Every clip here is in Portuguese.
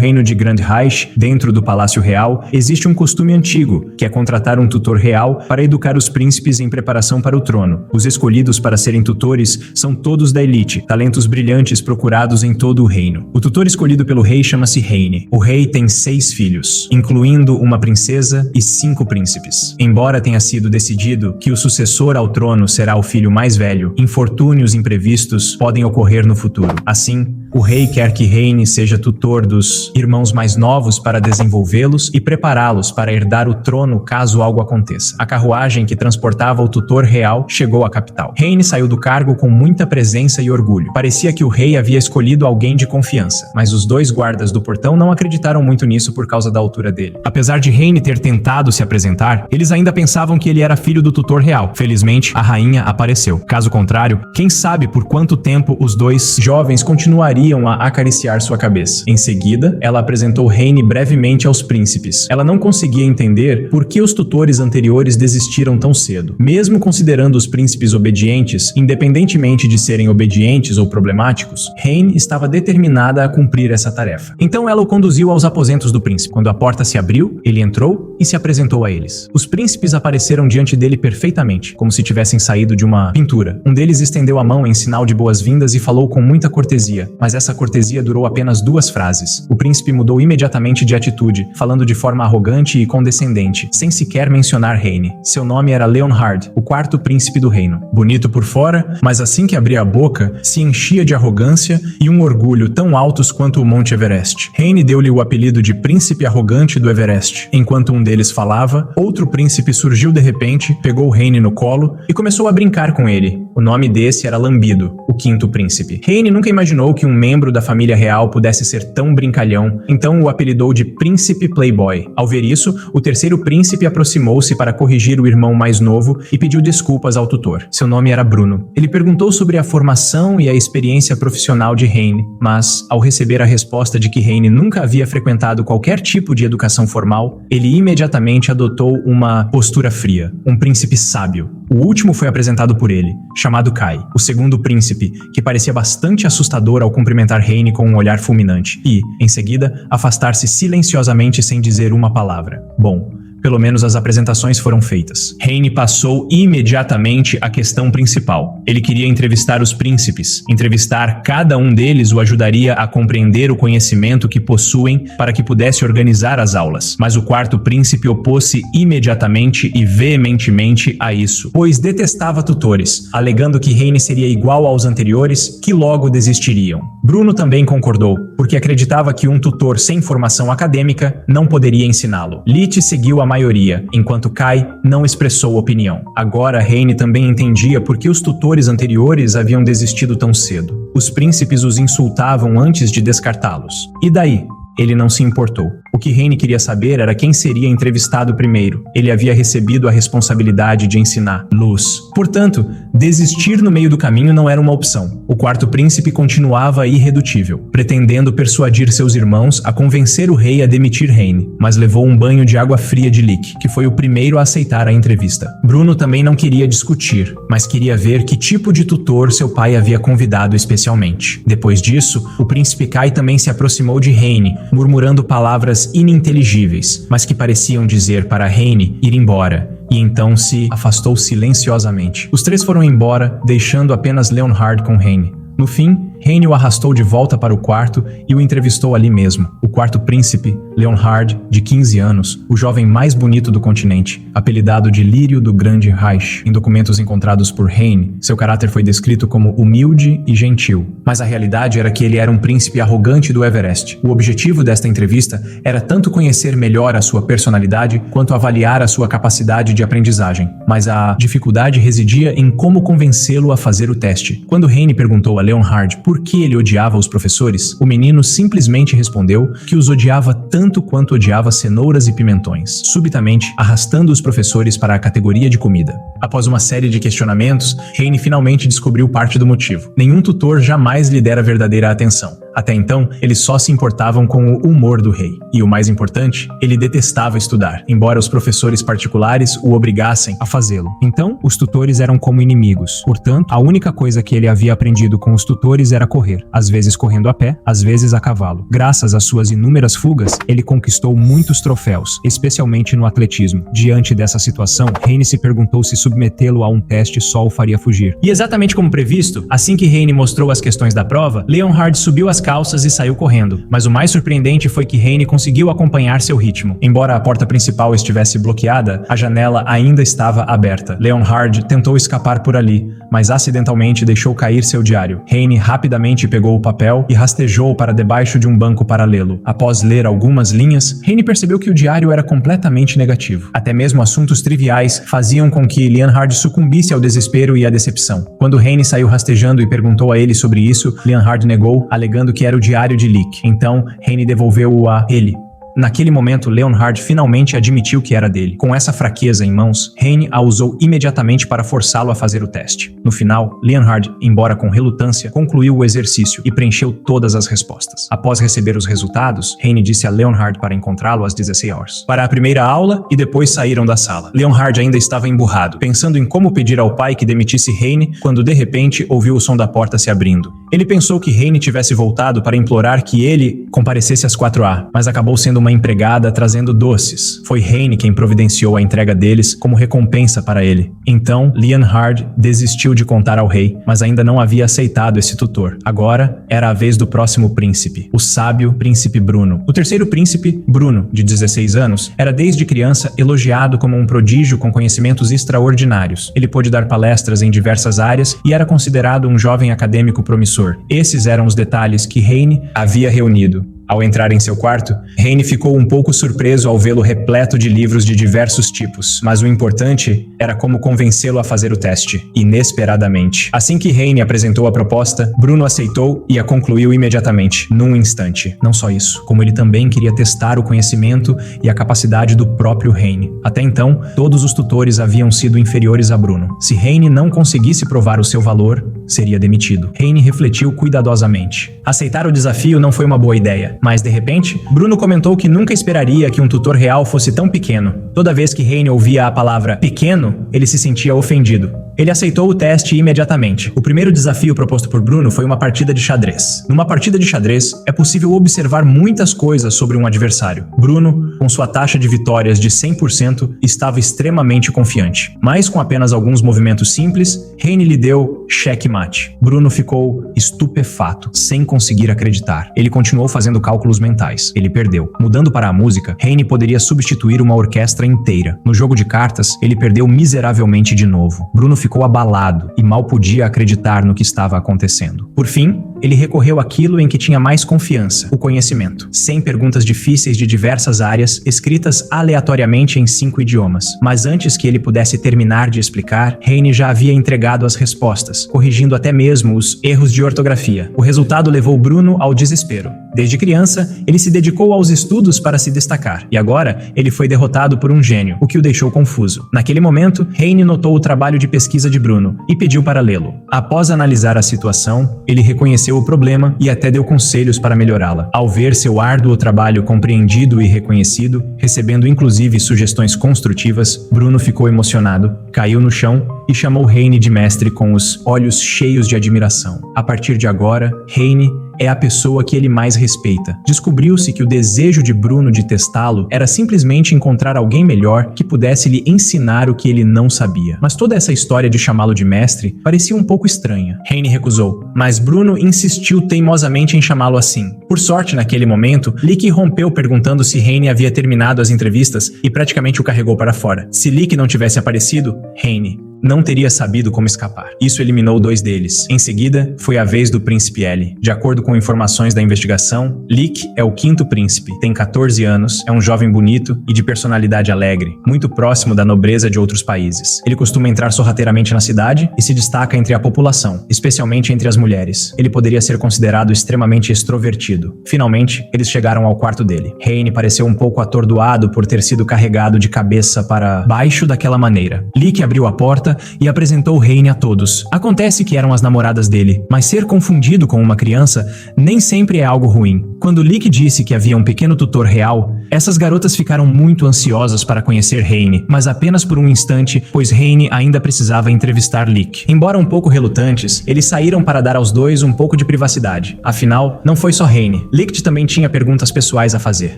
reino de Grand Reich, dentro do Palácio Real, existe um costume antigo, que é contratar um tutor real para educar os príncipes em preparação para o trono. Os escolhidos para serem tutores são todos da elite, talentos brilhantes procurados em todo o reino. O tutor escolhido pelo rei chama-se Heine. O rei tem 6 filhos, incluindo uma princesa e 5 príncipes. Embora tenha sido decidido que o sucessor ao trono será o filho mais velho, infortúnios imprevistos podem ocorrer no futuro. Assim, o rei quer que Heine seja tutor dos irmãos mais novos para desenvolvê-los e prepará-los para herdar o trono caso algo aconteça. A carruagem que transportava o tutor real chegou à capital. Heine saiu do cargo com muita presença e orgulho. Parecia que o rei havia escolhido alguém de confiança, mas os 2 guardas do portão não acreditaram muito nisso por causa da altura dele. Apesar de Heine ter tentado se apresentar, eles ainda pensavam que ele era filho do tutor real. Felizmente, a rainha apareceu. Caso contrário, quem sabe por quanto tempo os 2 jovens continuariam a acariciar sua cabeça. Em seguida, ela apresentou Heine brevemente aos príncipes. Ela não conseguia entender por que os tutores anteriores desistiram tão cedo. Mesmo considerando os príncipes obedientes, independentemente de serem obedientes ou problemáticos, Heine estava determinada a cumprir essa tarefa. Então ela o conduziu aos aposentos do príncipe. Quando a porta se abriu, ele entrou e se apresentou a eles. Os príncipes apareceram diante dele perfeitamente, como se tivessem saído de uma pintura. Um deles estendeu a mão em sinal de boas-vindas e falou com muita cortesia, mas essa cortesia durou apenas 2 frases. O príncipe mudou imediatamente de atitude, falando de forma arrogante e condescendente, sem sequer mencionar Heine. Seu nome era Leonhard, o 4º príncipe do reino. Bonito por fora, mas assim que abria a boca, se enchia de arrogância e um orgulho tão altos quanto o Monte Everest. Heine deu-lhe o apelido de Príncipe Arrogante do Everest. Enquanto um deles falava, outro príncipe surgiu de repente, pegou Heine no colo e começou a brincar com ele. O nome desse era Lambido, o 5º príncipe. Heine nunca imaginou que um membro da família real pudesse ser tão brincalhão, então o apelidou de Príncipe Playboy. Ao ver isso, o 3º príncipe aproximou-se para corrigir o irmão mais novo e pediu desculpas ao tutor. Seu nome era Bruno. Ele perguntou sobre a formação e a experiência profissional de Heine, mas, ao receber a resposta de que Heine nunca havia frequentado qualquer tipo de educação formal, ele imediatamente adotou uma postura fria, um príncipe sábio. O último foi apresentado por ele, chamado Kai, o 2º príncipe, que parecia bastante assustador ao cumprimentar Heine com um olhar fulminante e, em seguida, afastar-se silenciosamente sem dizer uma palavra. Bom, pelo menos as apresentações foram feitas. Heine passou imediatamente à questão principal. Ele queria entrevistar os príncipes. Entrevistar cada um deles o ajudaria a compreender o conhecimento que possuem para que pudesse organizar as aulas. Mas o 4º príncipe opôs-se imediatamente e veementemente a isso, pois detestava tutores, alegando que Heine seria igual aos anteriores, que logo desistiriam. Bruno também concordou, porque acreditava que um tutor sem formação acadêmica não poderia ensiná-lo. Lite seguiu a maioria, enquanto Kai não expressou opinião. Agora Heine também entendia por que os tutores anteriores haviam desistido tão cedo. Os príncipes os insultavam antes de descartá-los. E daí? Ele não se importou. O que Heine queria saber era quem seria entrevistado primeiro. Ele havia recebido a responsabilidade de ensinar luz. Portanto, desistir no meio do caminho não era uma opção. O 4º príncipe continuava irredutível, pretendendo persuadir seus irmãos a convencer o rei a demitir Heine, mas levou um banho de água fria de Lick, que foi o primeiro a aceitar a entrevista. Bruno também não queria discutir, mas queria ver que tipo de tutor seu pai havia convidado especialmente. Depois disso, o príncipe Kai também se aproximou de Heine, murmurando palavras ininteligíveis, mas que pareciam dizer para Heine ir embora, e então se afastou silenciosamente. Os 3 foram embora, deixando apenas Leonhard com Heine. No fim, Heine o arrastou de volta para o quarto e o entrevistou ali mesmo. O 4º príncipe, Leonhard, de 15 anos, o jovem mais bonito do continente, apelidado de Lírio do Grande Reich. Em documentos encontrados por Heine, seu caráter foi descrito como humilde e gentil. Mas a realidade era que ele era um príncipe arrogante do Everest. O objetivo desta entrevista era tanto conhecer melhor a sua personalidade quanto avaliar a sua capacidade de aprendizagem. Mas a dificuldade residia em como convencê-lo a fazer o teste. Quando Heine perguntou a Leonhard por que ele odiava os professores, o menino simplesmente respondeu que os odiava tanto quanto odiava cenouras e pimentões, subitamente arrastando os professores para a categoria de comida. Após uma série de questionamentos, Heine finalmente descobriu parte do motivo. Nenhum tutor jamais lhe dera verdadeira atenção. Até então, eles só se importavam com o humor do rei. E o mais importante, ele detestava estudar, embora os professores particulares o obrigassem a fazê-lo. Então, os tutores eram como inimigos. Portanto, a única coisa que ele havia aprendido com os tutores era correr, às vezes correndo a pé, às vezes a cavalo. Graças às suas inúmeras fugas, ele conquistou muitos troféus, especialmente no atletismo. Diante dessa situação, Heine se perguntou se submetê-lo a um teste só o faria fugir. E exatamente como previsto, assim que Heine mostrou as questões da prova, Leonhard subiu as calças e saiu correndo. Mas o mais surpreendente foi que Heine conseguiu acompanhar seu ritmo. Embora a porta principal estivesse bloqueada, a janela ainda estava aberta. Leonhard tentou escapar por ali, mas acidentalmente deixou cair seu diário. Heine rapidamente pegou o papel e rastejou para debaixo de um banco paralelo. Após ler algumas linhas, Heine percebeu que o diário era completamente negativo. Até mesmo assuntos triviais faziam com que Leonhard sucumbisse ao desespero e à decepção. Quando Heine saiu rastejando e perguntou a ele sobre isso, Leonhard negou, alegando que era o diário de Lick. Então, Heine devolveu-o a ele. Naquele momento, Leonhard finalmente admitiu que era dele. Com essa fraqueza em mãos, Heine a usou imediatamente para forçá-lo a fazer o teste. No final, Leonhard, embora com relutância, concluiu o exercício e preencheu todas as respostas. Após receber os resultados, Heine disse a Leonhard para encontrá-lo às 16 horas. Para a primeira aula e depois saíram da sala. Leonhard ainda estava emburrado, pensando em como pedir ao pai que demitisse Heine, quando de repente ouviu o som da porta se abrindo. Ele pensou que Heine tivesse voltado para implorar que ele comparecesse às 4A, mas acabou sendo uma empregada trazendo doces. Foi Heine quem providenciou a entrega deles como recompensa para ele. Então, Leonhard desistiu de contar ao rei, mas ainda não havia aceitado esse tutor. Agora, era a vez do próximo príncipe, o sábio príncipe Bruno. O terceiro príncipe, Bruno, de 16 anos, era desde criança elogiado como um prodígio com conhecimentos extraordinários. Ele pôde dar palestras em diversas áreas e era considerado um jovem acadêmico promissor. Esses eram os detalhes que Heine havia reunido. Ao entrar em seu quarto, Heine ficou um pouco surpreso ao vê-lo repleto de livros de diversos tipos, mas o importante era como convencê-lo a fazer o teste, inesperadamente. Assim que Heine apresentou a proposta, Bruno aceitou e a concluiu imediatamente, num instante. Não só isso, como ele também queria testar o conhecimento e a capacidade do próprio Heine. Até então, todos os tutores haviam sido inferiores a Bruno. Se Heine não conseguisse provar o seu valor, seria demitido. Heine refletiu cuidadosamente. Aceitar o desafio não foi uma boa ideia. Mas, de repente, Bruno comentou que nunca esperaria que um tutor real fosse tão pequeno. Toda vez que Heine ouvia a palavra pequeno, ele se sentia ofendido. Ele aceitou o teste imediatamente. O primeiro desafio proposto por Bruno foi uma partida de xadrez. Numa partida de xadrez, é possível observar muitas coisas sobre um adversário. Bruno, com sua taxa de vitórias de 100%, estava extremamente confiante. Mas com apenas alguns movimentos simples, Heine lhe deu checkmate. Bruno ficou estupefato, sem conseguir acreditar. Ele continuou fazendo cálculos mentais. Ele perdeu. Mudando para a música, Heine poderia substituir uma orquestra inteira. No jogo de cartas, ele perdeu miseravelmente de novo. Bruno ficou abalado e mal podia acreditar no que estava acontecendo. Por fim, ele recorreu àquilo em que tinha mais confiança, o conhecimento. 100 perguntas difíceis de diversas áreas, escritas aleatoriamente em 5 idiomas. Mas antes que ele pudesse terminar de explicar, Heine já havia entregado as respostas, corrigindo até mesmo os erros de ortografia. O resultado levou Bruno ao desespero. Desde criança, ele se dedicou aos estudos para se destacar, e agora ele foi derrotado por um gênio, o que o deixou confuso. Naquele momento, Heine notou o trabalho de pesquisa de Bruno e pediu para lê-lo. Após analisar a situação, ele reconheceu o problema e até deu conselhos para melhorá-la. Ao ver seu árduo trabalho compreendido e reconhecido, recebendo inclusive sugestões construtivas, Bruno ficou emocionado, caiu no chão e chamou Heine de mestre com os olhos cheios de admiração. A partir de agora, Heine é a pessoa que ele mais respeita. Descobriu-se que o desejo de Bruno de testá-lo era simplesmente encontrar alguém melhor que pudesse lhe ensinar o que ele não sabia. Mas toda essa história de chamá-lo de mestre parecia um pouco estranha. Heine recusou, mas Bruno insistiu teimosamente em chamá-lo assim. Por sorte, naquele momento, Lick rompeu perguntando se Heine havia terminado as entrevistas e praticamente o carregou para fora. Se Lick não tivesse aparecido, Heine não teria sabido como escapar. Isso eliminou 2 deles. Em seguida, foi a vez do príncipe L. De acordo com informações da investigação, Lick é o 5º príncipe, tem 14 anos, é um jovem bonito e de personalidade alegre, muito próximo da nobreza de outros países. Ele costuma entrar sorrateiramente na cidade e se destaca entre a população, especialmente entre as mulheres. Ele poderia ser considerado extremamente extrovertido. Finalmente, eles chegaram ao quarto dele. Heine pareceu um pouco atordoado por ter sido carregado de cabeça para baixo daquela maneira. Lick abriu a porta volta e apresentou Heine a todos. Acontece que eram as namoradas dele, mas ser confundido com uma criança nem sempre é algo ruim. Quando Lick disse que havia um pequeno tutor real, essas garotas ficaram muito ansiosas para conhecer Heine, mas apenas por um instante, pois Heine ainda precisava entrevistar Lick. Embora um pouco relutantes, eles saíram para dar aos dois um pouco de privacidade. Afinal, não foi só Heine. Lick também tinha perguntas pessoais a fazer.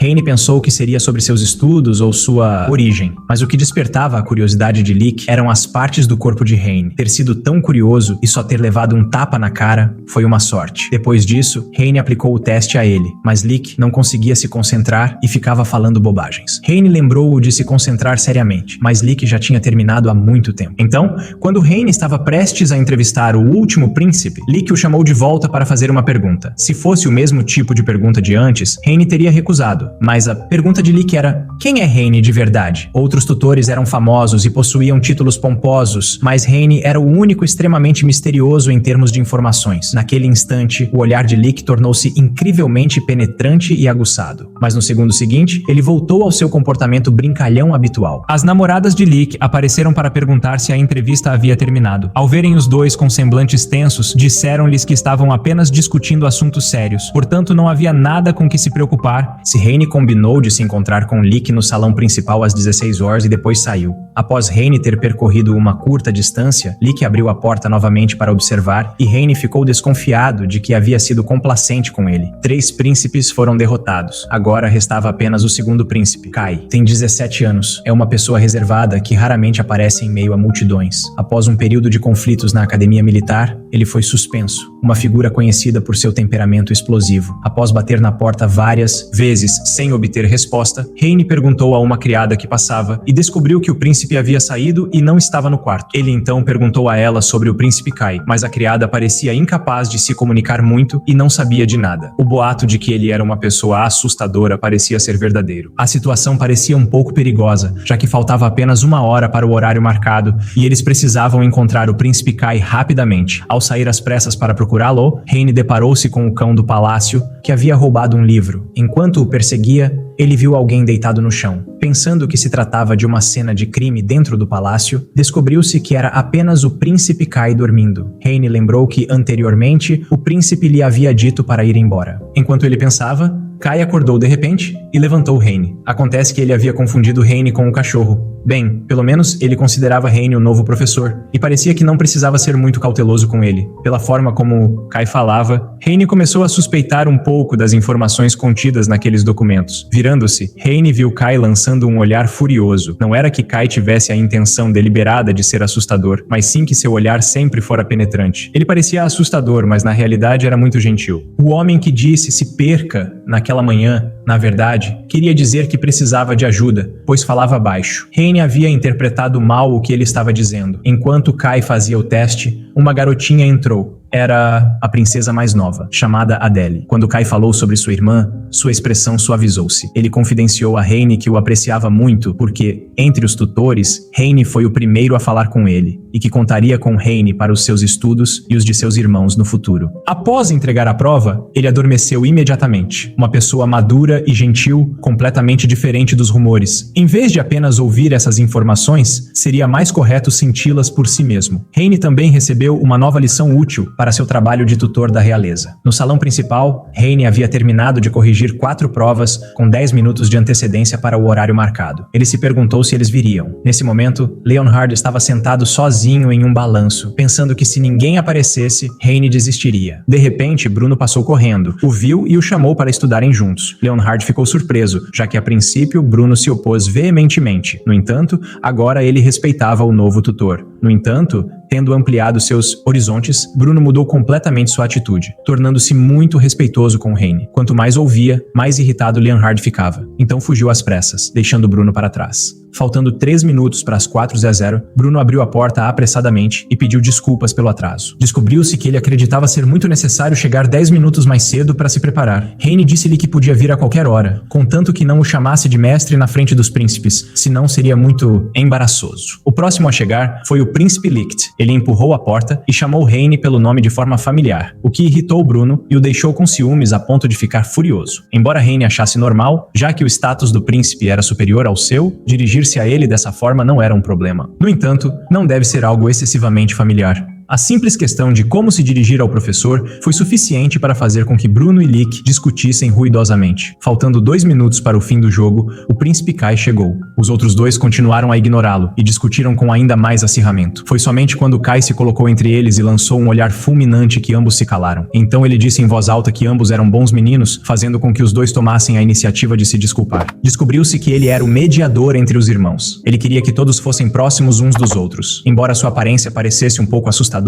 Heine pensou que seria sobre seus estudos ou sua origem, mas o que despertava a curiosidade de Lick eram as partes do corpo de Heine. Ter sido tão curioso e só ter levado um tapa na cara foi uma sorte. Depois disso, Heine aplicou o teste a ele, mas Lick não conseguia se concentrar e ficava falando bobagens. Heine lembrou-o de se concentrar seriamente, mas Lick já tinha terminado há muito tempo. Então, quando Heine estava prestes a entrevistar o último príncipe, Lick o chamou de volta para fazer uma pergunta. Se fosse o mesmo tipo de pergunta de antes, Heine teria recusado, mas a pergunta de Lick era: quem é Heine de verdade? Outros tutores eram famosos e possuíam títulos pomposos, mas Heine era o único extremamente misterioso em termos de informações. Naquele instante, o olhar de Lick tornou-se incrivelmente penetrante e aguçado. Mas no segundo seguinte, ele voltou ao seu comportamento brincalhão habitual. As namoradas de Lick apareceram para perguntar se a entrevista havia terminado. Ao verem os dois com semblantes tensos, disseram-lhes que estavam apenas discutindo assuntos sérios, portanto não havia nada com que se preocupar. Se Heine combinou de se encontrar com Lick no salão principal às 16 horas e depois saiu. Após Heine ter percorrido uma curta distância, Lick abriu a porta novamente para observar e Heine ficou desconfiado de que havia sido complacente com ele. 3 príncipes foram derrotados. Agora restava apenas o segundo príncipe, Kai. Tem 17 anos. É uma pessoa reservada que raramente aparece em meio a multidões. Após um período de conflitos na academia militar, ele foi suspenso. Uma figura conhecida por seu temperamento explosivo. Após bater na porta várias vezes sem obter resposta, Heine perguntou a uma criada que passava e descobriu que o príncipe havia saído e não estava no quarto. Ele então perguntou a ela sobre o príncipe Kai, mas a criada parecia incapaz de se comunicar muito e não sabia de nada. O boato de que ele era uma pessoa assustadora parecia ser verdadeiro. A situação parecia um pouco perigosa, já que faltava apenas 1 hora para o horário marcado e eles precisavam encontrar o príncipe Kai rapidamente. Ao sair às pressas para procurá-lo, Heine deparou-se com o cão do palácio que havia roubado um livro. Enquanto o perseguia, ele viu alguém deitado no chão. Pensando que se tratava de uma cena de crime dentro do palácio, descobriu-se que era apenas o príncipe Kai dormindo. Heine lembrou que, anteriormente, o príncipe lhe havia dito para ir embora. Enquanto ele pensava, Kai acordou de repente e levantou Heine. Acontece que ele havia confundido Heine com o cachorro. Bem, pelo menos ele considerava Heine o novo professor, e parecia que não precisava ser muito cauteloso com ele. Pela forma como Kai falava, Heine começou a suspeitar um pouco das informações contidas naqueles documentos. Virando-se, Heine viu Kai lançando um olhar furioso. Não era que Kai tivesse a intenção deliberada de ser assustador, mas sim que seu olhar sempre fora penetrante. Ele parecia assustador, mas na realidade era muito gentil. O homem que disse se perca naquela manhã, na verdade, queria dizer que precisava de ajuda, pois falava baixo. Heine havia interpretado mal o que ele estava dizendo. Enquanto Kai fazia o teste, uma garotinha entrou. Era a princesa mais nova, chamada Adele. Quando Kai falou sobre sua irmã, sua expressão suavizou-se. Ele confidenciou a Heine que o apreciava muito porque, entre os tutores, Heine foi o primeiro a falar com ele e que contaria com Heine para os seus estudos e os de seus irmãos no futuro. Após entregar a prova, ele adormeceu imediatamente. Uma pessoa madura e gentil, completamente diferente dos rumores. Em vez de apenas ouvir essas informações, seria mais correto senti-las por si mesmo. Heine também recebeu uma nova lição útil para seu trabalho de tutor da realeza. No salão principal, Heine havia terminado de corrigir 4 provas com 10 minutos de antecedência para o horário marcado. Ele se perguntou se eles viriam. Nesse momento, Leonhard estava sentado sozinho em um balanço, pensando que se ninguém aparecesse, Heine desistiria. De repente, Bruno passou correndo, o viu e o chamou para estudarem juntos. Leonhard ficou surpreso, já que a princípio Bruno se opôs veementemente. No entanto, agora ele respeitava o novo tutor. No entanto, tendo ampliado seus horizontes, Bruno mudou completamente sua atitude, tornando-se muito respeitoso com Heine. Quanto mais ouvia, mais irritado Leonhard ficava. Então fugiu às pressas, deixando Bruno para trás. Faltando 3 minutos para as 4:00, Bruno abriu a porta apressadamente e pediu desculpas pelo atraso. Descobriu-se que ele acreditava ser muito necessário chegar 10 minutos mais cedo para se preparar. Heine disse-lhe que podia vir a qualquer hora, contanto que não o chamasse de mestre na frente dos príncipes, senão seria muito embaraçoso. O próximo a chegar foi o príncipe Licht. Ele empurrou a porta e chamou Heine pelo nome de forma familiar, o que irritou Bruno e o deixou com ciúmes a ponto de ficar furioso. Embora Heine achasse normal, já que o status do príncipe era superior ao seu, dirigir-se a ele dessa forma não era um problema. No entanto, não deve ser algo excessivamente familiar. A simples questão de como se dirigir ao professor foi suficiente para fazer com que Bruno e Lick discutissem ruidosamente. Faltando 2 minutos para o fim do jogo, o príncipe Kai chegou. Os outros dois continuaram a ignorá-lo e discutiram com ainda mais acirramento. Foi somente quando Kai se colocou entre eles e lançou um olhar fulminante que ambos se calaram. Então ele disse em voz alta que ambos eram bons meninos, fazendo com que os dois tomassem a iniciativa de se desculpar. Descobriu-se que ele era o mediador entre os irmãos. Ele queria que todos fossem próximos uns dos outros. Embora sua aparência parecesse um pouco assustadora,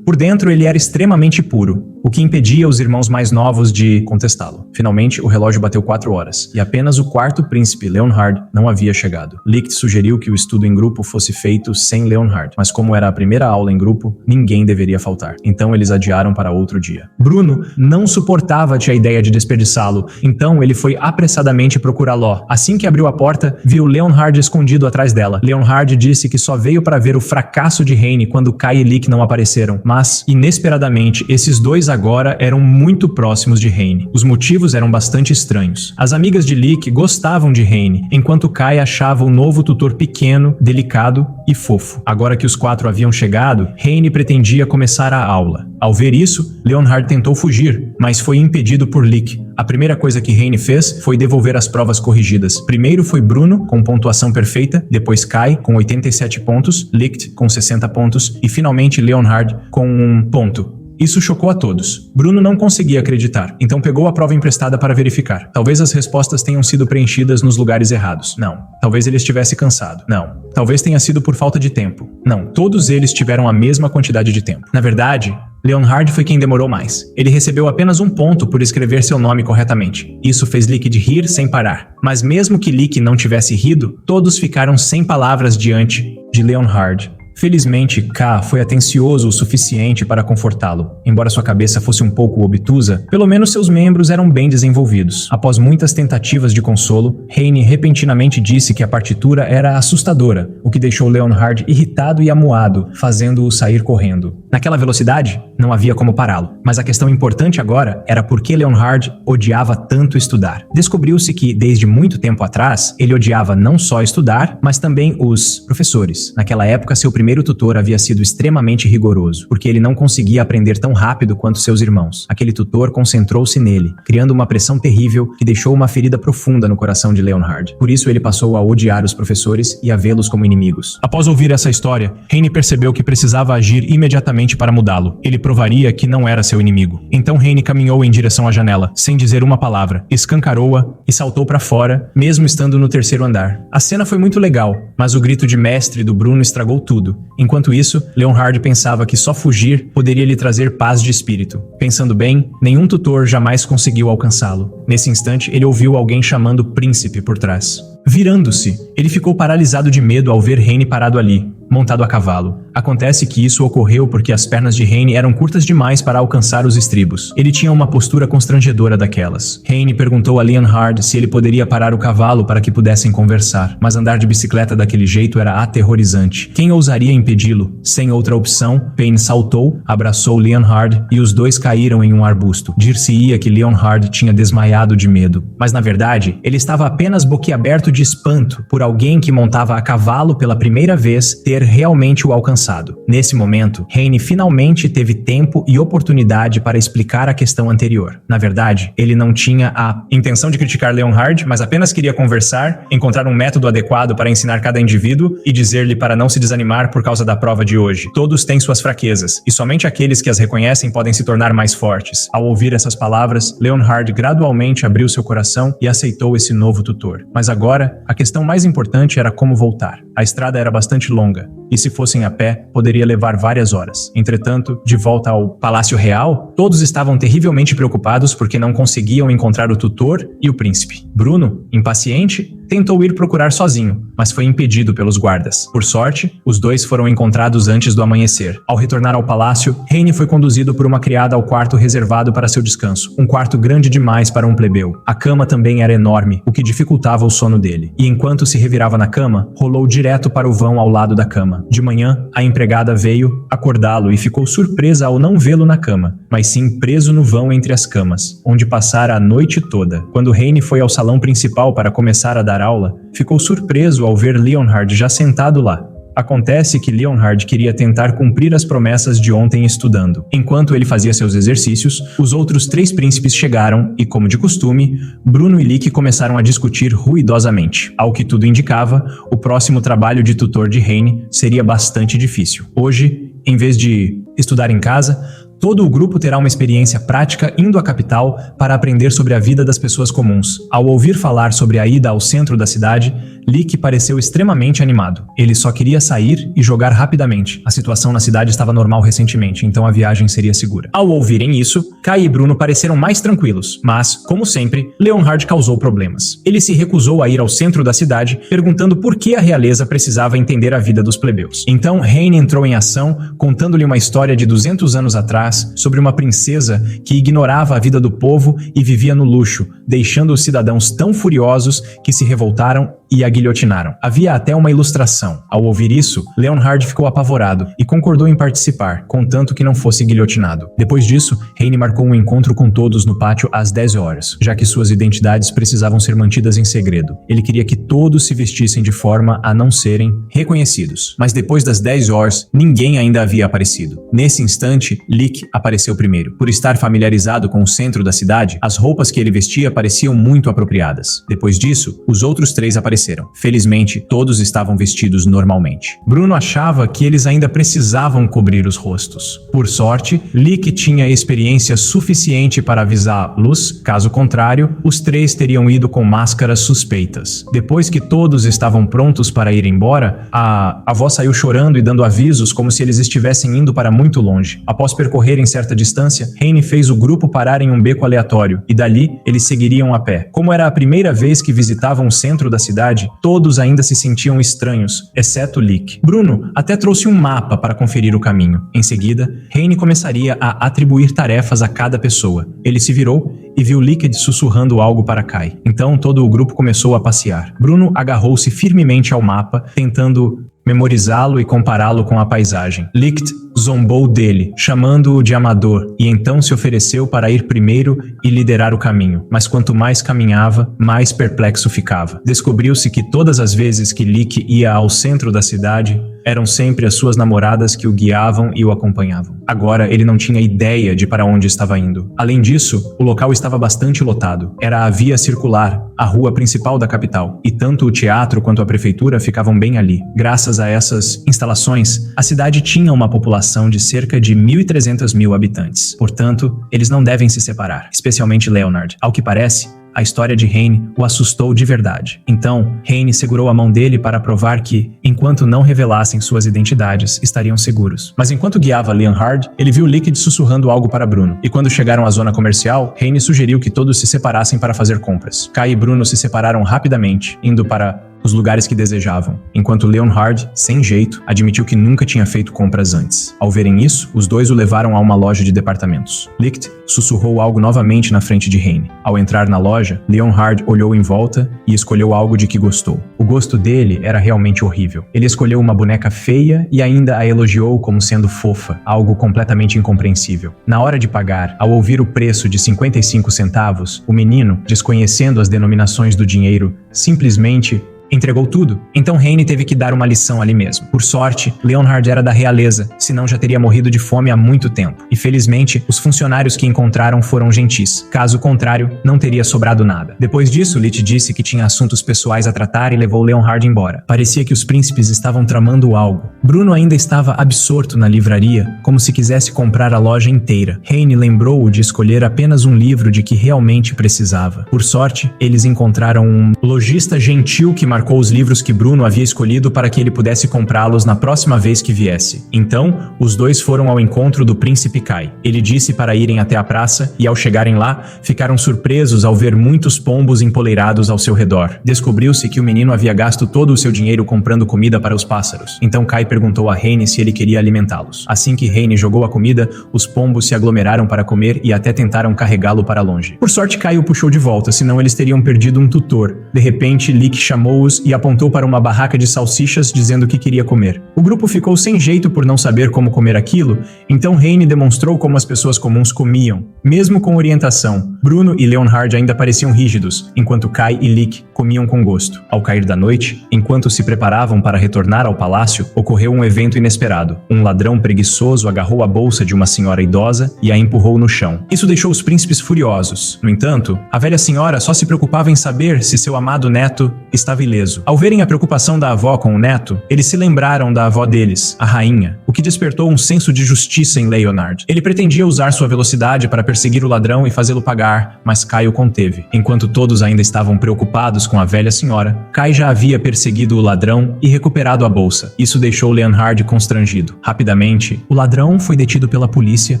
por dentro ele era extremamente puro, o que impedia os irmãos mais novos de contestá-lo. Finalmente, o relógio bateu 4 horas, e apenas o quarto príncipe, Leonhard, não havia chegado. Licht sugeriu que o estudo em grupo fosse feito sem Leonhard, mas como era a primeira aula em grupo, ninguém deveria faltar. Então eles adiaram para outro dia. Bruno não suportava a ideia de desperdiçá-lo, então ele foi apressadamente procurá-lo. Assim que abriu a porta, viu Leonhard escondido atrás dela. Leonhard disse que só veio para ver o fracasso de Heine quando Kai e Lick não apareceram, mas, inesperadamente, esses dois agora eram muito próximos de Heine. Os motivos eram bastante estranhos. As amigas de Lick gostavam de Heine, enquanto Kai achava o novo tutor pequeno, delicado e fofo. Agora que os 4 haviam chegado, Heine pretendia começar a aula. Ao ver isso, Leonhard tentou fugir, mas foi impedido por Lick. A primeira coisa que Heine fez foi devolver as provas corrigidas. Primeiro foi Bruno, com pontuação perfeita, depois Kai, com 87 pontos, Licht, com 60 pontos e finalmente Leonhard, com 1 ponto. Isso chocou a todos. Bruno não conseguia acreditar, então pegou a prova emprestada para verificar. Talvez as respostas tenham sido preenchidas nos lugares errados. Não. Talvez ele estivesse cansado. Não. Talvez tenha sido por falta de tempo. Não. Todos eles tiveram a mesma quantidade de tempo. Na verdade, Leonhard foi quem demorou mais. Ele recebeu apenas 1 ponto por escrever seu nome corretamente. Isso fez Lick rir sem parar. Mas mesmo que Lick não tivesse rido, todos ficaram sem palavras diante de Leonhard. Felizmente, K foi atencioso o suficiente para confortá-lo. Embora sua cabeça fosse um pouco obtusa, pelo menos seus membros eram bem desenvolvidos. Após muitas tentativas de consolo, Heine repentinamente disse que a partitura era assustadora, o que deixou Leonhard irritado e amuado, fazendo-o sair correndo. Naquela velocidade, não havia como pará-lo. Mas a questão importante agora era por que Leonhard odiava tanto estudar. Descobriu-se que, desde muito tempo atrás, ele odiava não só estudar, mas também os professores. Naquela época, seu primeiro tutor havia sido extremamente rigoroso, porque ele não conseguia aprender tão rápido quanto seus irmãos. Aquele tutor concentrou-se nele, criando uma pressão terrível que deixou uma ferida profunda no coração de Leonhard. Por isso ele passou a odiar os professores e a vê-los como inimigos. Após ouvir essa história, Heine percebeu que precisava agir imediatamente para mudá-lo. Ele provaria que não era seu inimigo. Então Heine caminhou em direção à janela, sem dizer uma palavra, escancarou-a e saltou para fora, mesmo estando no 3º andar. A cena foi muito legal, mas o grito de mestre do Bruno estragou tudo. Enquanto isso, Leonhard pensava que só fugir poderia lhe trazer paz de espírito. Pensando bem, nenhum tutor jamais conseguiu alcançá-lo. Nesse instante, ele ouviu alguém chamando Príncipe por trás. Virando-se, ele ficou paralisado de medo ao ver Heine parado ali, montado a cavalo. Acontece que isso ocorreu porque as pernas de Heine eram curtas demais para alcançar os estribos. Ele tinha uma postura constrangedora daquelas. Heine perguntou a Leonhard se ele poderia parar o cavalo para que pudessem conversar, mas andar de bicicleta daquele jeito era aterrorizante. Quem ousaria impedi-lo? Sem outra opção, Payne saltou, abraçou Leonhard e os dois caíram em um arbusto. Dir-se-ia que Leonhard tinha desmaiado de medo, mas na verdade, ele estava apenas boquiaberto de espanto por alguém que montava a cavalo pela primeira vez ter realmente o alcançado. Nesse momento, Heine finalmente teve tempo e oportunidade para explicar a questão anterior. Na verdade, ele não tinha a intenção de criticar Leonhard, mas apenas queria conversar, encontrar um método adequado para ensinar cada indivíduo e dizer-lhe para não se desanimar por causa da prova de hoje. Todos têm suas fraquezas, e somente aqueles que as reconhecem podem se tornar mais fortes. Ao ouvir essas palavras, Leonhard gradualmente abriu seu coração e aceitou esse novo tutor. Mas agora, a questão mais importante era como voltar. A estrada era bastante longa, e se fossem a pé, poderia levar várias horas. Entretanto, de volta ao Palácio Real, todos estavam terrivelmente preocupados porque não conseguiam encontrar o tutor e o príncipe. Bruno, impaciente, tentou ir procurar sozinho, mas foi impedido pelos guardas. Por sorte, os dois foram encontrados antes do amanhecer. Ao retornar ao palácio, Heine foi conduzido por uma criada ao quarto reservado para seu descanso, um quarto grande demais para um plebeu. A cama também era enorme, o que dificultava o sono dele. E enquanto se revirava na cama, rolou direto para o vão ao lado da cama. cama. De manhã, a empregada veio acordá-lo e ficou surpresa ao não vê-lo na cama, mas sim preso no vão entre as camas, onde passara a noite toda. Quando Rayne foi ao salão principal para começar a dar aula, ficou surpreso ao ver Leonhard já sentado lá. Acontece que Leonhard queria tentar cumprir as promessas de ontem estudando. Enquanto ele fazia seus exercícios, os outros 3 príncipes chegaram e, como de costume, Bruno e Lick começaram a discutir ruidosamente. Ao que tudo indicava, o próximo trabalho de tutor de Rayne seria bastante difícil. Hoje, em vez de estudar em casa, todo o grupo terá uma experiência prática indo à capital para aprender sobre a vida das pessoas comuns. Ao ouvir falar sobre a ida ao centro da cidade, Lick pareceu extremamente animado. Ele só queria sair e jogar rapidamente. A situação na cidade estava normal recentemente, então a viagem seria segura. Ao ouvirem isso, Kai e Bruno pareceram mais tranquilos, mas, como sempre, Leonhard causou problemas. Ele se recusou a ir ao centro da cidade, perguntando por que a realeza precisava entender a vida dos plebeus. Então, Rayne entrou em ação, contando-lhe uma história de 200 anos atrás sobre uma princesa que ignorava a vida do povo e vivia no luxo, deixando os cidadãos tão furiosos que se revoltaram e a guilhotinaram. Havia até uma ilustração. Ao ouvir isso, Leonhard ficou apavorado e concordou em participar, contanto que não fosse guilhotinado. Depois disso, Rayne marcou um encontro com todos no pátio às 10 horas, já que suas identidades precisavam ser mantidas em segredo. Ele queria que todos se vestissem de forma a não serem reconhecidos. Mas depois das 10 horas, ninguém ainda havia aparecido. Nesse instante, Lick apareceu primeiro. Por estar familiarizado com o centro da cidade, as roupas que ele vestia pareciam muito apropriadas. Depois disso, os outros 3 apareceram. Felizmente, todos estavam vestidos normalmente. Bruno achava que eles ainda precisavam cobrir os rostos. Por sorte, Lick tinha experiência suficiente para avisá-los, caso contrário, os 3 teriam ido com máscaras suspeitas. Depois que todos estavam prontos para ir embora, a avó saiu chorando e dando avisos como se eles estivessem indo para muito longe. Após percorrerem certa distância, Rayne fez o grupo parar em um beco aleatório e dali eles seguiriam a pé. Como era a primeira vez que visitavam o centro da cidade, todos ainda se sentiam estranhos, exceto Lick. Bruno até trouxe um mapa para conferir o caminho. Em seguida, Rayne começaria a atribuir tarefas a cada pessoa. Ele se virou e viu Lick sussurrando algo para Kai. Então todo o grupo começou a passear. Bruno agarrou-se firmemente ao mapa, tentando memorizá-lo e compará-lo com a paisagem. Licht zombou dele, chamando-o de amador, e então se ofereceu para ir primeiro e liderar o caminho. Mas quanto mais caminhava, mais perplexo ficava. Descobriu-se que todas as vezes que Lick ia ao centro da cidade, eram sempre as suas namoradas que o guiavam e o acompanhavam. Agora ele não tinha ideia de para onde estava indo. Além disso, o local estava bastante lotado. Era a via circular, a rua principal da capital, e tanto o teatro quanto a prefeitura ficavam bem ali. Graças a essas instalações, a cidade tinha uma população de cerca de 1.300.000 habitantes. Portanto, eles não devem se separar, especialmente Leonhard. Ao que parece, a história de Rayne o assustou de verdade. Então, Rayne segurou a mão dele para provar que, enquanto não revelassem suas identidades, estariam seguros. Mas enquanto guiava Leonhard, ele viu Lick sussurrando algo para Bruno. E quando chegaram à zona comercial, Rayne sugeriu que todos se separassem para fazer compras. Kai e Bruno se separaram rapidamente, indo para os lugares que desejavam, enquanto Leonhard, sem jeito, admitiu que nunca tinha feito compras antes. Ao verem isso, os 2 o levaram a uma loja de departamentos. Licht sussurrou algo novamente na frente de Rayne. Ao entrar na loja, Leonhard olhou em volta e escolheu algo de que gostou. O gosto dele era realmente horrível. Ele escolheu uma boneca feia e ainda a elogiou como sendo fofa, algo completamente incompreensível. Na hora de pagar, ao ouvir o preço de 55 centavos, o menino, desconhecendo as denominações do dinheiro, simplesmente entregou tudo. Então Rayne teve que dar uma lição ali mesmo. Por sorte, Leonhard era da realeza, senão já teria morrido de fome há muito tempo. E felizmente, os funcionários que encontraram foram gentis. Caso contrário, não teria sobrado nada. Depois disso, Licht disse que tinha assuntos pessoais a tratar e levou Leonhard embora. Parecia que os príncipes estavam tramando algo. Bruno ainda estava absorto na livraria, como se quisesse comprar a loja inteira. Rayne lembrou-o de escolher apenas um livro de que realmente precisava. Por sorte, eles encontraram um lojista gentil que marcou os livros que Bruno havia escolhido para que ele pudesse comprá-los na próxima vez que viesse. Então, os 2 foram ao encontro do príncipe Kai. Ele disse para irem até a praça e, ao chegarem lá, ficaram surpresos ao ver muitos pombos empoleirados ao seu redor. Descobriu-se que o menino havia gasto todo o seu dinheiro comprando comida para os pássaros. Então Kai perguntou a Rayne se ele queria alimentá-los. Assim que Rayne jogou a comida, os pombos se aglomeraram para comer e até tentaram carregá-lo para longe. Por sorte, Kai o puxou de volta, senão eles teriam perdido um tutor. De repente, Lick chamou convidou-os e apontou para uma barraca de salsichas dizendo que queria comer. O grupo ficou sem jeito por não saber como comer aquilo, então Rayne demonstrou como as pessoas comuns comiam, mesmo com orientação. Bruno e Leonhard ainda pareciam rígidos, enquanto Kai e Lick comiam com gosto. Ao cair da noite, enquanto se preparavam para retornar ao palácio, ocorreu um evento inesperado. Um ladrão preguiçoso agarrou a bolsa de uma senhora idosa e a empurrou no chão. Isso deixou os príncipes furiosos. No entanto, a velha senhora só se preocupava em saber se seu amado neto estava ileso. Ao verem a preocupação da avó com o neto, eles se lembraram da avó deles, a rainha, o que despertou um senso de justiça em Leonhard. Ele pretendia usar sua velocidade para perseguir o ladrão e fazê-lo pagar, mas Kai o conteve. Enquanto todos ainda estavam preocupados com a velha senhora, Kai já havia perseguido o ladrão e recuperado a bolsa. Isso deixou Leonhard constrangido. Rapidamente, o ladrão foi detido pela polícia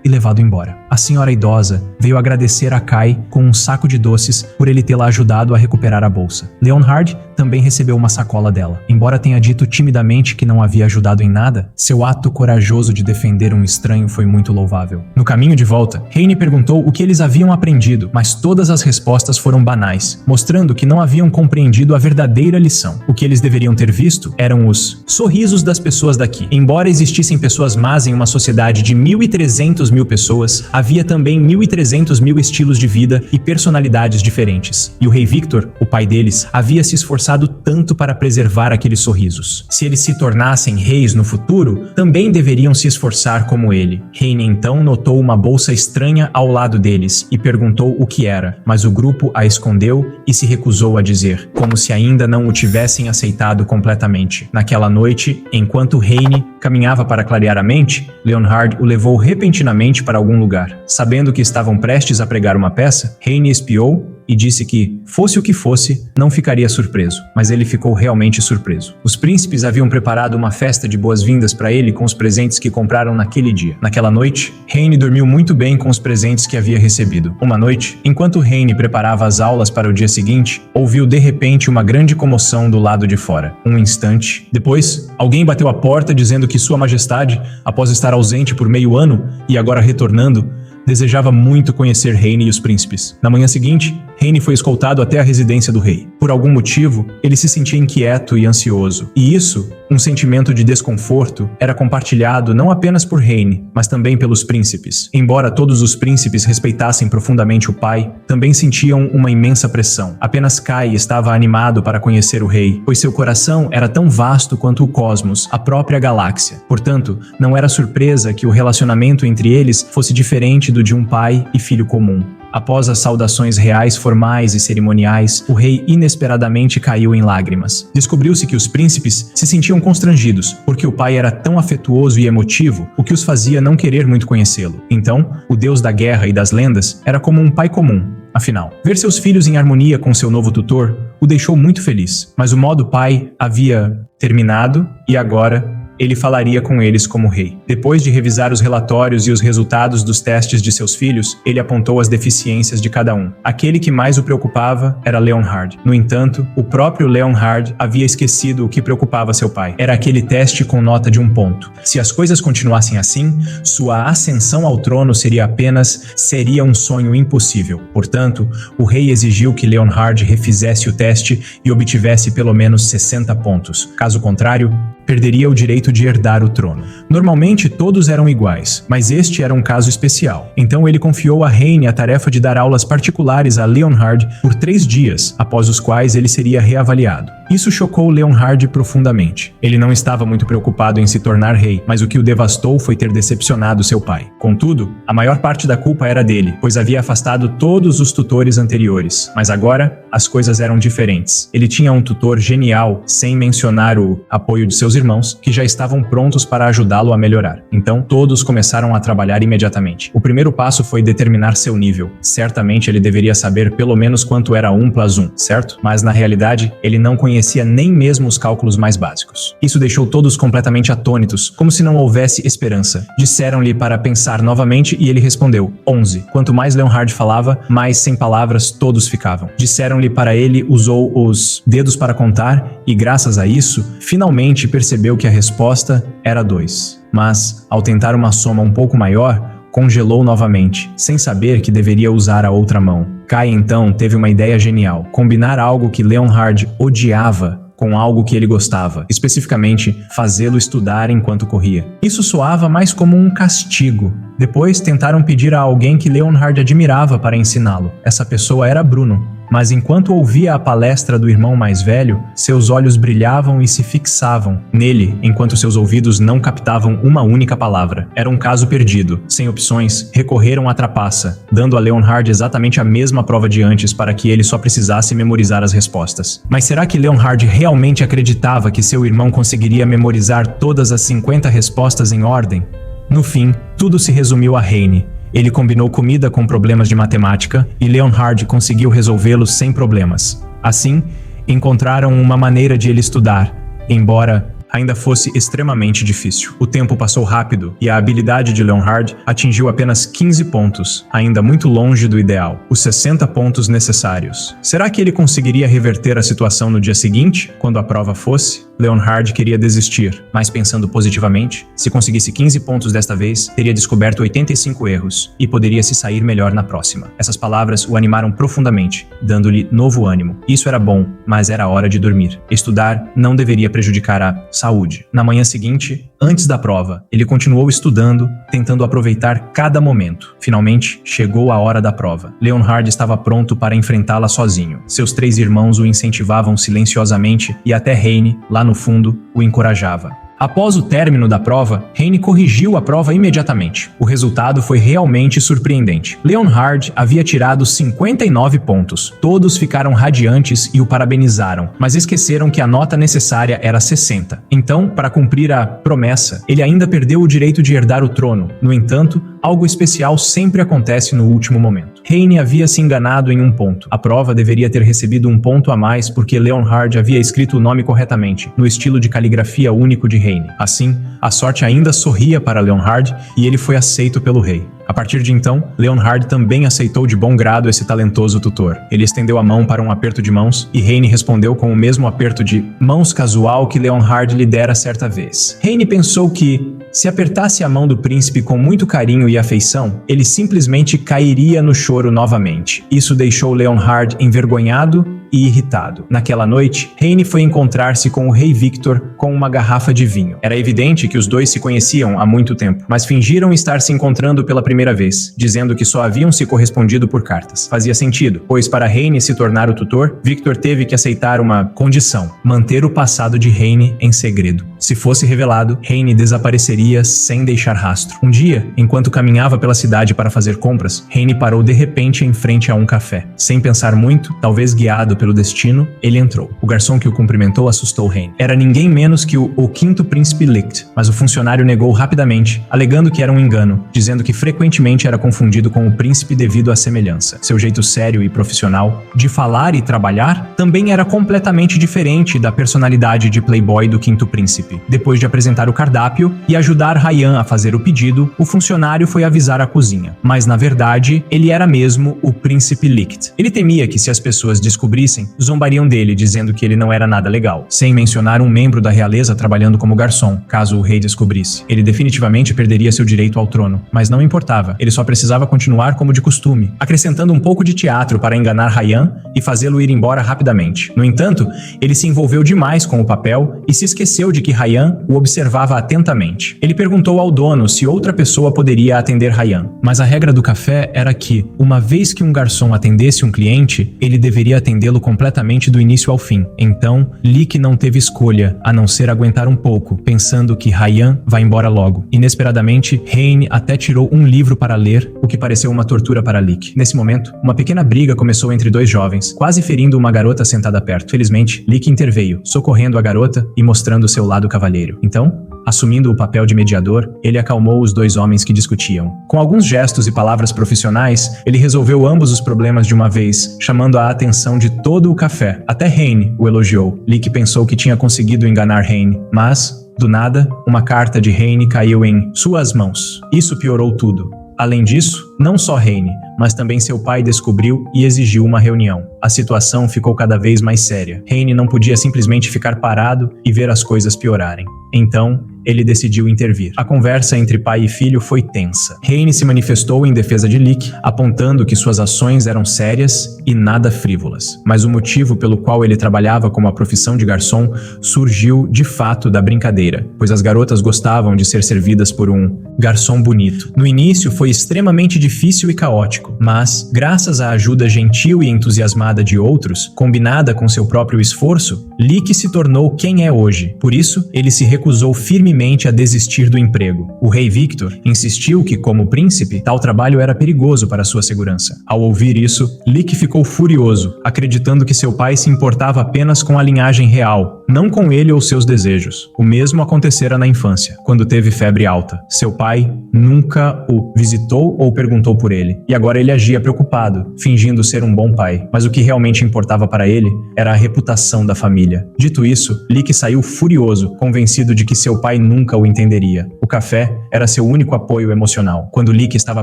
e levado embora. A senhora idosa veio agradecer a Kai com um saco de doces por ele tê-la ajudado a recuperar a bolsa. Leonhard também recebeu uma sacola dela. Embora tenha dito timidamente que não havia ajudado em nada, seu ato corajoso de defender um estranho foi muito louvável. No caminho de volta, Rayne perguntou o que eles haviam aprendido, mas todas as respostas foram banais, mostrando que não haviam compreendido a verdadeira lição. O que eles deveriam ter visto eram os sorrisos das pessoas daqui. Embora existissem pessoas más em uma sociedade de 1.300 mil pessoas, havia também 1.300 mil estilos de vida e personalidades diferentes. E o rei Victor, o pai deles, havia se esforçado tanto para preservar aqueles sorrisos. Se eles se tornassem reis no futuro, também deveriam se esforçar como ele. Rayne então notou uma bolsa estranha ao lado deles e perguntou o que era, mas o grupo a escondeu e se recusou a dizer, como se ainda não o tivessem aceitado completamente. Naquela noite, enquanto Rayne caminhava para clarear a mente, Leonhard o levou repentinamente para algum lugar. Sabendo que estavam prestes a pregar uma peça, Rayne espiou e disse que, fosse o que fosse, não ficaria surpreso, mas ele ficou realmente surpreso. Os príncipes haviam preparado uma festa de boas-vindas para ele com os presentes que compraram naquele dia. Naquela noite, Rayne dormiu muito bem com os presentes que havia recebido. Uma noite, enquanto Rayne preparava as aulas para o dia seguinte, ouviu de repente uma grande comoção do lado de fora. Um instante. Depois, alguém bateu à porta dizendo que Sua Majestade, após estar ausente por meio ano e agora retornando, desejava muito conhecer Rayne e os príncipes. Na manhã seguinte, Rayne foi escoltado até a residência do rei. Por algum motivo, ele se sentia inquieto e ansioso. E isso, um sentimento de desconforto, era compartilhado não apenas por Rayne, mas também pelos príncipes. Embora todos os príncipes respeitassem profundamente o pai, também sentiam uma imensa pressão. Apenas Kai estava animado para conhecer o rei, pois seu coração era tão vasto quanto o cosmos, a própria galáxia. Portanto, não era surpresa que o relacionamento entre eles fosse diferente do de um pai e filho comum. Após as saudações reais, formais e cerimoniais, o rei inesperadamente caiu em lágrimas. Descobriu-se que os príncipes se sentiam constrangidos, porque o pai era tão afetuoso e emotivo, o que os fazia não querer muito conhecê-lo. Então, o deus da guerra e das lendas era como um pai comum. Afinal, ver seus filhos em harmonia com seu novo tutor o deixou muito feliz. Mas o modo pai havia terminado e agora ele falaria com eles como rei. Depois de revisar os relatórios e os resultados dos testes de seus filhos, ele apontou as deficiências de cada um. Aquele que mais o preocupava era Leonhard. No entanto, o próprio Leonhard havia esquecido o que preocupava seu pai. Era aquele teste com nota de 1 ponto. Se as coisas continuassem assim, sua ascensão ao trono seria um sonho impossível. Portanto, o rei exigiu que Leonhard refizesse o teste e obtivesse pelo menos 60 pontos. Caso contrário, perderia o direito de herdar o trono. Normalmente todos eram iguais, mas este era um caso especial. Então ele confiou a Rayne a tarefa de dar aulas particulares a Leonhard por 3 dias, após os quais ele seria reavaliado. Isso chocou Leonhard profundamente. Ele não estava muito preocupado em se tornar rei, mas o que o devastou foi ter decepcionado seu pai. Contudo, a maior parte da culpa era dele, pois havia afastado todos os tutores anteriores. Mas agora, as coisas eram diferentes. Ele tinha um tutor genial, sem mencionar o apoio de seus irmãos, que já estavam prontos para ajudá-lo a melhorar. Então, todos começaram a trabalhar imediatamente. O primeiro passo foi determinar seu nível. Certamente ele deveria saber pelo menos quanto era 1 + 1, certo? Mas na realidade, ele não conhecia nem mesmo os cálculos mais básicos. Isso deixou todos completamente atônitos, como se não houvesse esperança. Disseram-lhe para pensar novamente e ele respondeu: 11. Quanto mais Leonhard falava, mais sem palavras todos ficavam. Disseram-lhe para ele usou os dedos para contar e, graças a isso, finalmente percebeu que a resposta era 2. Mas, ao tentar uma soma um pouco maior, congelou novamente, sem saber que deveria usar a outra mão. Kai então teve uma ideia genial: combinar algo que Leonhard odiava com algo que ele gostava, especificamente fazê-lo estudar enquanto corria. Isso soava mais como um castigo. Depois tentaram pedir a alguém que Leonhard admirava para ensiná-lo. Essa pessoa era Bruno. Mas enquanto ouvia a palestra do irmão mais velho, seus olhos brilhavam e se fixavam nele, enquanto seus ouvidos não captavam uma única palavra. Era um caso perdido. Sem opções, recorreram à trapaça, dando a Leonhard exatamente a mesma prova de antes para que ele só precisasse memorizar as respostas. Mas será que Leonhard realmente acreditava que seu irmão conseguiria memorizar todas as 50 respostas em ordem? No fim, tudo se resumiu a Heine. Ele combinou comida com problemas de matemática e Leonhard conseguiu resolvê-los sem problemas. Assim, encontraram uma maneira de ele estudar, embora ainda fosse extremamente difícil. O tempo passou rápido e a habilidade de Leonhard atingiu apenas 15 pontos, ainda muito longe do ideal, os 60 pontos necessários. Será que ele conseguiria reverter a situação no dia seguinte, quando a prova fosse? Leonhard queria desistir, mas pensando positivamente, se conseguisse 15 pontos desta vez, teria descoberto 85 erros e poderia se sair melhor na próxima. Essas palavras o animaram profundamente, dando-lhe novo ânimo. Isso era bom, mas era hora de dormir. Estudar não deveria prejudicar a saúde. Na manhã seguinte, antes da prova, ele continuou estudando, tentando aproveitar cada momento. Finalmente, chegou a hora da prova. Leonhard estava pronto para enfrentá-la sozinho. Seus 3 irmãos o incentivavam silenciosamente e até Heine, lá no fundo, o encorajava. Após o término da prova, Heine corrigiu a prova imediatamente. O resultado foi realmente surpreendente. Leonhard havia tirado 59 pontos. Todos ficaram radiantes e o parabenizaram, mas esqueceram que a nota necessária era 60. Então, para cumprir a promessa, ele ainda perdeu o direito de herdar o trono. No entanto, algo especial sempre acontece no último momento. Heine havia se enganado em um ponto. A prova deveria ter recebido um ponto a mais porque Leonhard havia escrito o nome corretamente, no estilo de caligrafia único de Heine. Assim, a sorte ainda sorria para Leonhard e ele foi aceito pelo rei. A partir de então, Leonhard também aceitou de bom grado esse talentoso tutor. Ele estendeu a mão para um aperto de mãos e Heine respondeu com o mesmo aperto de mãos casual que Leonhard lhe dera certa vez. Heine pensou que, se apertasse a mão do príncipe com muito carinho e afeição, ele simplesmente cairia no choro novamente. Isso deixou Leonhard envergonhado e irritado. Naquela noite, Heine foi encontrar-se com o rei Victor com uma garrafa de vinho. Era evidente que os dois se conheciam há muito tempo, mas fingiram estar se encontrando pela primeira vez, dizendo que só haviam se correspondido por cartas. Fazia sentido, pois para Heine se tornar o tutor, Victor teve que aceitar uma condição: manter o passado de Heine em segredo. Se fosse revelado, Heine desapareceria sem deixar rastro. Um dia, enquanto caminhava pela cidade para fazer compras, Heine parou de repente em frente a um café. Sem pensar muito, talvez guiado pelo destino, ele entrou. O garçom que o cumprimentou assustou Heine. Era ninguém menos que o quinto príncipe Licht, mas o funcionário negou rapidamente, alegando que era um engano, dizendo que frequentemente era confundido com o príncipe devido à semelhança. Seu jeito sério e profissional de falar e trabalhar também era completamente diferente da personalidade de playboy do quinto príncipe. Depois de apresentar o cardápio e ajudar Ryan a fazer o pedido, o funcionário foi avisar a cozinha. Mas na verdade, ele era mesmo o príncipe Licht. Ele temia que se as pessoas descobrissem, zombariam dele, dizendo que ele não era nada legal, sem mencionar um membro da realeza trabalhando como garçom, caso o rei descobrisse. Ele definitivamente perderia seu direito ao trono, mas não importava, ele só precisava continuar como de costume, acrescentando um pouco de teatro para enganar Ryan e fazê-lo ir embora rapidamente. No entanto, ele se envolveu demais com o papel e se esqueceu de que Ryan o observava atentamente. Ele perguntou ao dono se outra pessoa poderia atender Ryan, mas a regra do café era que, uma vez que um garçom atendesse um cliente, ele deveria atendê-lo completamente do início ao fim. Então, Lick não teve escolha, a não ser aguentar um pouco, pensando que Ryan vai embora logo. Inesperadamente, Heine até tirou um livro para ler, o que pareceu uma tortura para Lick. Nesse momento, uma pequena briga começou entre dois jovens, quase ferindo uma garota sentada perto. Felizmente, Lick interveio, socorrendo a garota e mostrando seu lado cavalheiro. Então, assumindo o papel de mediador, ele acalmou os dois homens que discutiam. Com alguns gestos e palavras profissionais, ele resolveu ambos os problemas de uma vez, chamando a atenção de todo o café. Até Heine o elogiou. Lick pensou que tinha conseguido enganar Heine, mas, do nada, uma carta de Heine caiu em suas mãos. Isso piorou tudo. Além disso, não só Heine, mas também seu pai descobriu e exigiu uma reunião. A situação ficou cada vez mais séria. Heine não podia simplesmente ficar parado e ver as coisas piorarem. Então, ele decidiu intervir. A conversa entre pai e filho foi tensa. Heine se manifestou em defesa de Lick, apontando que suas ações eram sérias e nada frívolas. Mas o motivo pelo qual ele trabalhava como a profissão de garçom surgiu de fato da brincadeira, pois as garotas gostavam de ser servidas por um garçom bonito. No início foi extremamente difícil e caótico, mas, graças à ajuda gentil e entusiasmada de outros, combinada com seu próprio esforço, Lick se tornou quem é hoje. Por isso, ele se recusou firmemente a desistir do emprego. O rei Victor insistiu que, como príncipe, tal trabalho era perigoso para sua segurança. Ao ouvir isso, Lick ficou furioso, acreditando que seu pai se importava apenas com a linhagem real, não com ele ou seus desejos. O mesmo acontecera na infância, quando teve febre alta. Seu pai nunca o visitou ou perguntou por ele, e agora ele agia preocupado, fingindo ser um bom pai. Mas o que realmente importava para ele era a reputação da família. Dito isso, Lick saiu furioso, convencido de que seu pai nunca o entenderia. O café era seu único apoio emocional. Quando Lick estava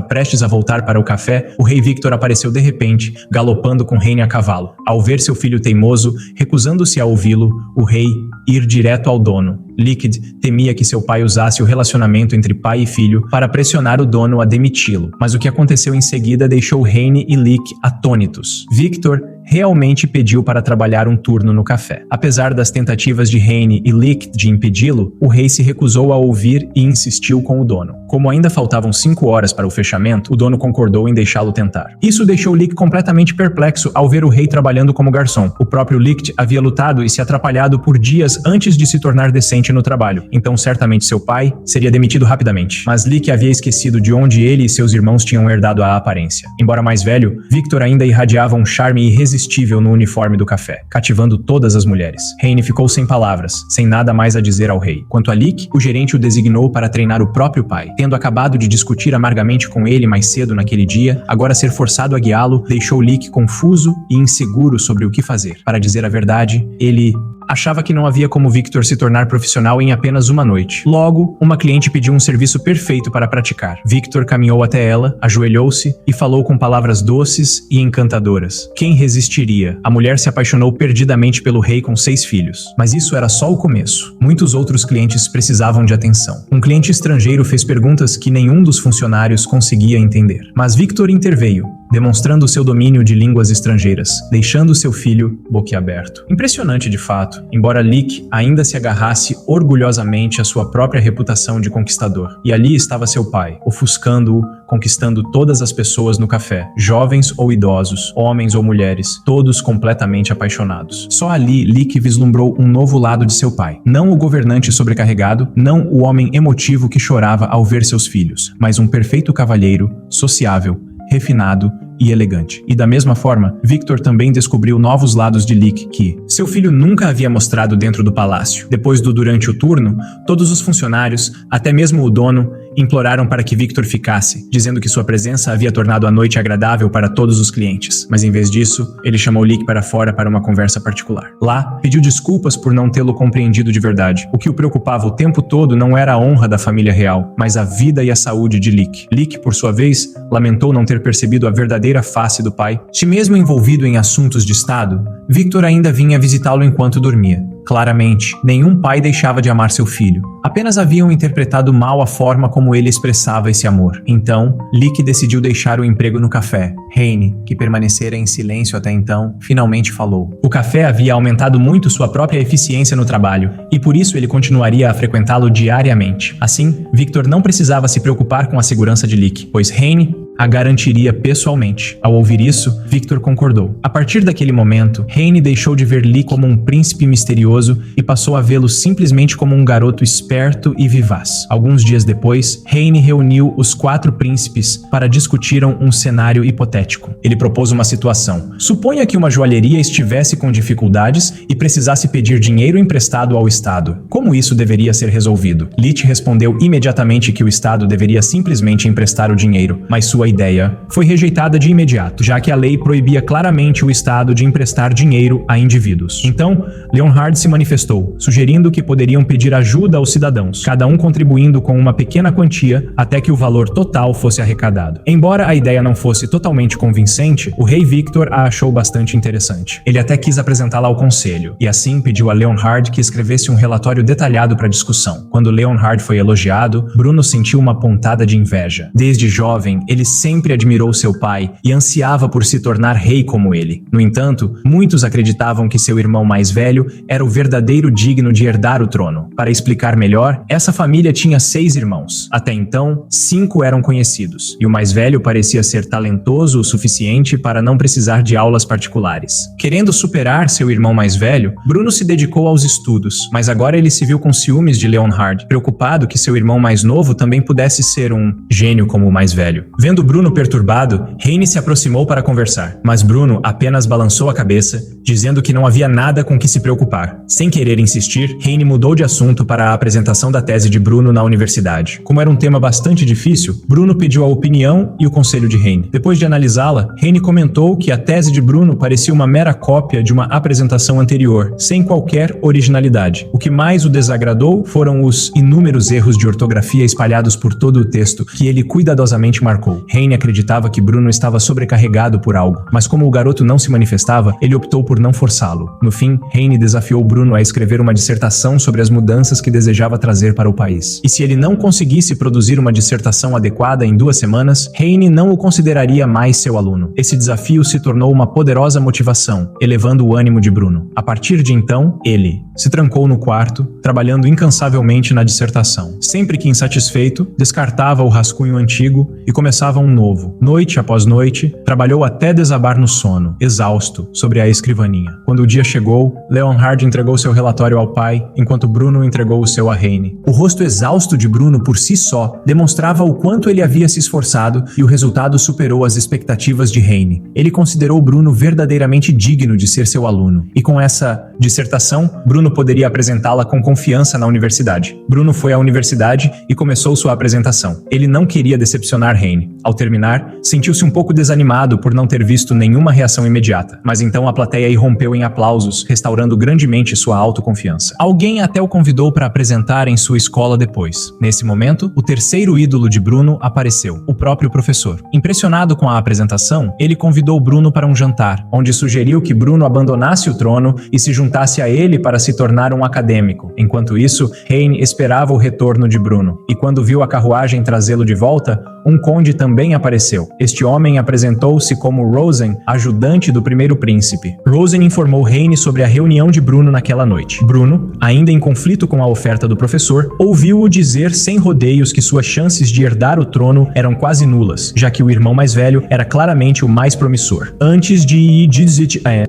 prestes a voltar para o café, o rei Victor apareceu de repente, galopando com Heine a cavalo. Ao ver seu filho teimoso, recusando-se a ouvi-lo, o rei ir direto ao dono. Lick temia que seu pai usasse o relacionamento entre pai e filho para pressionar o dono a demiti-lo. Mas o que aconteceu em seguida deixou Heine e Lick atônitos. Victor realmente pediu para trabalhar um turno no café. Apesar das tentativas de Heine e Lick de impedi-lo, o rei se recusou a ouvir e insistiu com o dono. Como ainda faltavam 5 horas para o fechamento, o dono concordou em deixá-lo tentar. Isso deixou Lick completamente perplexo ao ver o rei trabalhando como garçom. O próprio Lick havia lutado e se atrapalhado por dias antes de se tornar decente no trabalho, então certamente seu pai seria demitido rapidamente. Mas Lick havia esquecido de onde ele e seus irmãos tinham herdado a aparência. Embora mais velho, Victor ainda irradiava um charme irresistível no uniforme do café, cativando todas as mulheres. Heine ficou sem palavras, sem nada mais a dizer ao rei. Quanto a Lick, o gerente o designou para treinar o próprio pai. Tendo acabado de discutir amargamente com ele mais cedo naquele dia, agora ser forçado a guiá-lo deixou Lick confuso e inseguro sobre o que fazer. Para dizer a verdade, ele achava que não havia como Victor se tornar profissional em apenas uma noite. Logo, uma cliente pediu um serviço perfeito para praticar. Victor caminhou até ela, ajoelhou-se e falou com palavras doces e encantadoras. Quem resistiria? A mulher se apaixonou perdidamente pelo rei com 6 filhos. Mas isso era só o começo. Muitos outros clientes precisavam de atenção. Um cliente estrangeiro fez perguntas que nenhum dos funcionários conseguia entender. Mas Victor interveio, demonstrando seu domínio de línguas estrangeiras, deixando seu filho boquiaberto. Impressionante de fato, embora Lick ainda se agarrasse orgulhosamente à sua própria reputação de conquistador. E ali estava seu pai, ofuscando-o, conquistando todas as pessoas no café, jovens ou idosos, homens ou mulheres, todos completamente apaixonados. Só ali Lick vislumbrou um novo lado de seu pai. Não o governante sobrecarregado, não o homem emotivo que chorava ao ver seus filhos, mas um perfeito cavalheiro, sociável, refinado e elegante. E da mesma forma, Victor também descobriu novos lados de Lick que seu filho nunca havia mostrado dentro do palácio. Depois do durante o turno, todos os funcionários, até mesmo o dono, imploraram para que Victor ficasse, dizendo que sua presença havia tornado a noite agradável para todos os clientes. Mas em vez disso, ele chamou Lick para fora para uma conversa particular. Lá, pediu desculpas por não tê-lo compreendido de verdade. O que o preocupava o tempo todo não era a honra da família real, mas a vida e a saúde de Lick. Lick, por sua vez, lamentou não ter percebido a verdadeira face do pai. Se mesmo envolvido em assuntos de estado, Victor ainda vinha visitá-lo enquanto dormia. Claramente, nenhum pai deixava de amar seu filho. Apenas haviam interpretado mal a forma como ele expressava esse amor. Então, Lick decidiu deixar o emprego no café. Heine, que permanecera em silêncio até então, finalmente falou. O café havia aumentado muito sua própria eficiência no trabalho, e por isso ele continuaria a frequentá-lo diariamente. Assim, Victor não precisava se preocupar com a segurança de Lick, pois Heine a garantiria pessoalmente. Ao ouvir isso, Victor concordou. A partir daquele momento, Heine deixou de ver Lick como um príncipe misterioso e passou a vê-lo simplesmente como um garoto esperto e vivaz. Alguns dias depois, Heine reuniu os 4 príncipes para discutiram um cenário hipotético. Ele propôs uma situação. Suponha que uma joalheria estivesse com dificuldades e precisasse pedir dinheiro emprestado ao Estado. Como isso deveria ser resolvido? Lick respondeu imediatamente que o Estado deveria simplesmente emprestar o dinheiro, mas sua ideia foi rejeitada de imediato, já que a lei proibia claramente o Estado de emprestar dinheiro a indivíduos. Então, Leonhard se manifestou, sugerindo que poderiam pedir ajuda aos cidadãos, cada um contribuindo com uma pequena quantia até que o valor total fosse arrecadado. Embora a ideia não fosse totalmente convincente, o rei Victor a achou bastante interessante. Ele até quis apresentá-la ao conselho, e assim pediu a Leonhard que escrevesse um relatório detalhado para a discussão. Quando Leonhard foi elogiado, Bruno sentiu uma pontada de inveja. Desde jovem, ele sempre admirou seu pai e ansiava por se tornar rei como ele. No entanto, muitos acreditavam que seu irmão mais velho era o verdadeiro digno de herdar o trono. Para explicar melhor, essa família tinha 6 irmãos. Até então, 5 eram conhecidos, e o mais velho parecia ser talentoso o suficiente para não precisar de aulas particulares. Querendo superar seu irmão mais velho, Bruno se dedicou aos estudos, mas agora ele se viu com ciúmes de Leonhard, preocupado que seu irmão mais novo também pudesse ser um gênio como o mais velho. Vendo Bruno perturbado, Heine se aproximou para conversar, mas Bruno apenas balançou a cabeça, dizendo que não havia nada com que se preocupar. Sem querer insistir, Heine mudou de assunto para a apresentação da tese de Bruno na universidade. Como era um tema bastante difícil, Bruno pediu a opinião e o conselho de Heine. Depois de analisá-la, Heine comentou que a tese de Bruno parecia uma mera cópia de uma apresentação anterior, sem qualquer originalidade. O que mais o desagradou foram os inúmeros erros de ortografia espalhados por todo o texto, que ele cuidadosamente marcou. Heine acreditava que Bruno estava sobrecarregado por algo, mas como o garoto não se manifestava, ele optou por não forçá-lo. No fim, Heine desafiou Bruno a escrever uma dissertação sobre as mudanças que desejava trazer para o país. E se ele não conseguisse produzir uma dissertação adequada em 2 semanas, Heine não o consideraria mais seu aluno. Esse desafio se tornou uma poderosa motivação, elevando o ânimo de Bruno. A partir de então, ele se trancou no quarto, trabalhando incansavelmente na dissertação. Sempre que insatisfeito, descartava o rascunho antigo e começava um novo. Noite após noite, trabalhou até desabar no sono, exausto, sobre a escrivaninha. Quando o dia chegou, Leonhard entregou seu relatório ao pai, enquanto Bruno entregou o seu a Heine. O rosto exausto de Bruno por si só demonstrava o quanto ele havia se esforçado e o resultado superou as expectativas de Heine. Ele considerou Bruno verdadeiramente digno de ser seu aluno, e com essa dissertação, Bruno poderia apresentá-la com confiança na universidade. Bruno foi à universidade e começou sua apresentação. Ele não queria decepcionar Heine. Ao terminar, sentiu-se um pouco desanimado por não ter visto nenhuma reação imediata, mas então a plateia irrompeu em aplausos, restaurando grandemente sua autoconfiança. Alguém até o convidou para apresentar em sua escola depois. Nesse momento, o terceiro ídolo de Bruno apareceu, o próprio professor. Impressionado com a apresentação, ele convidou Bruno para um jantar, onde sugeriu que Bruno abandonasse o trono e se juntasse a ele para se tornar um acadêmico. Enquanto isso, Heine esperava o retorno de Bruno, e quando viu a carruagem trazê-lo de volta, um conde também apareceu. Este homem apresentou-se como Rosen, ajudante do primeiro príncipe. Rosen informou Heine sobre a reunião de Bruno naquela noite. Bruno, ainda em conflito com a oferta do professor, ouviu-o dizer sem rodeios que suas chances de herdar o trono eram quase nulas, já que o irmão mais velho era claramente o mais promissor. Antes de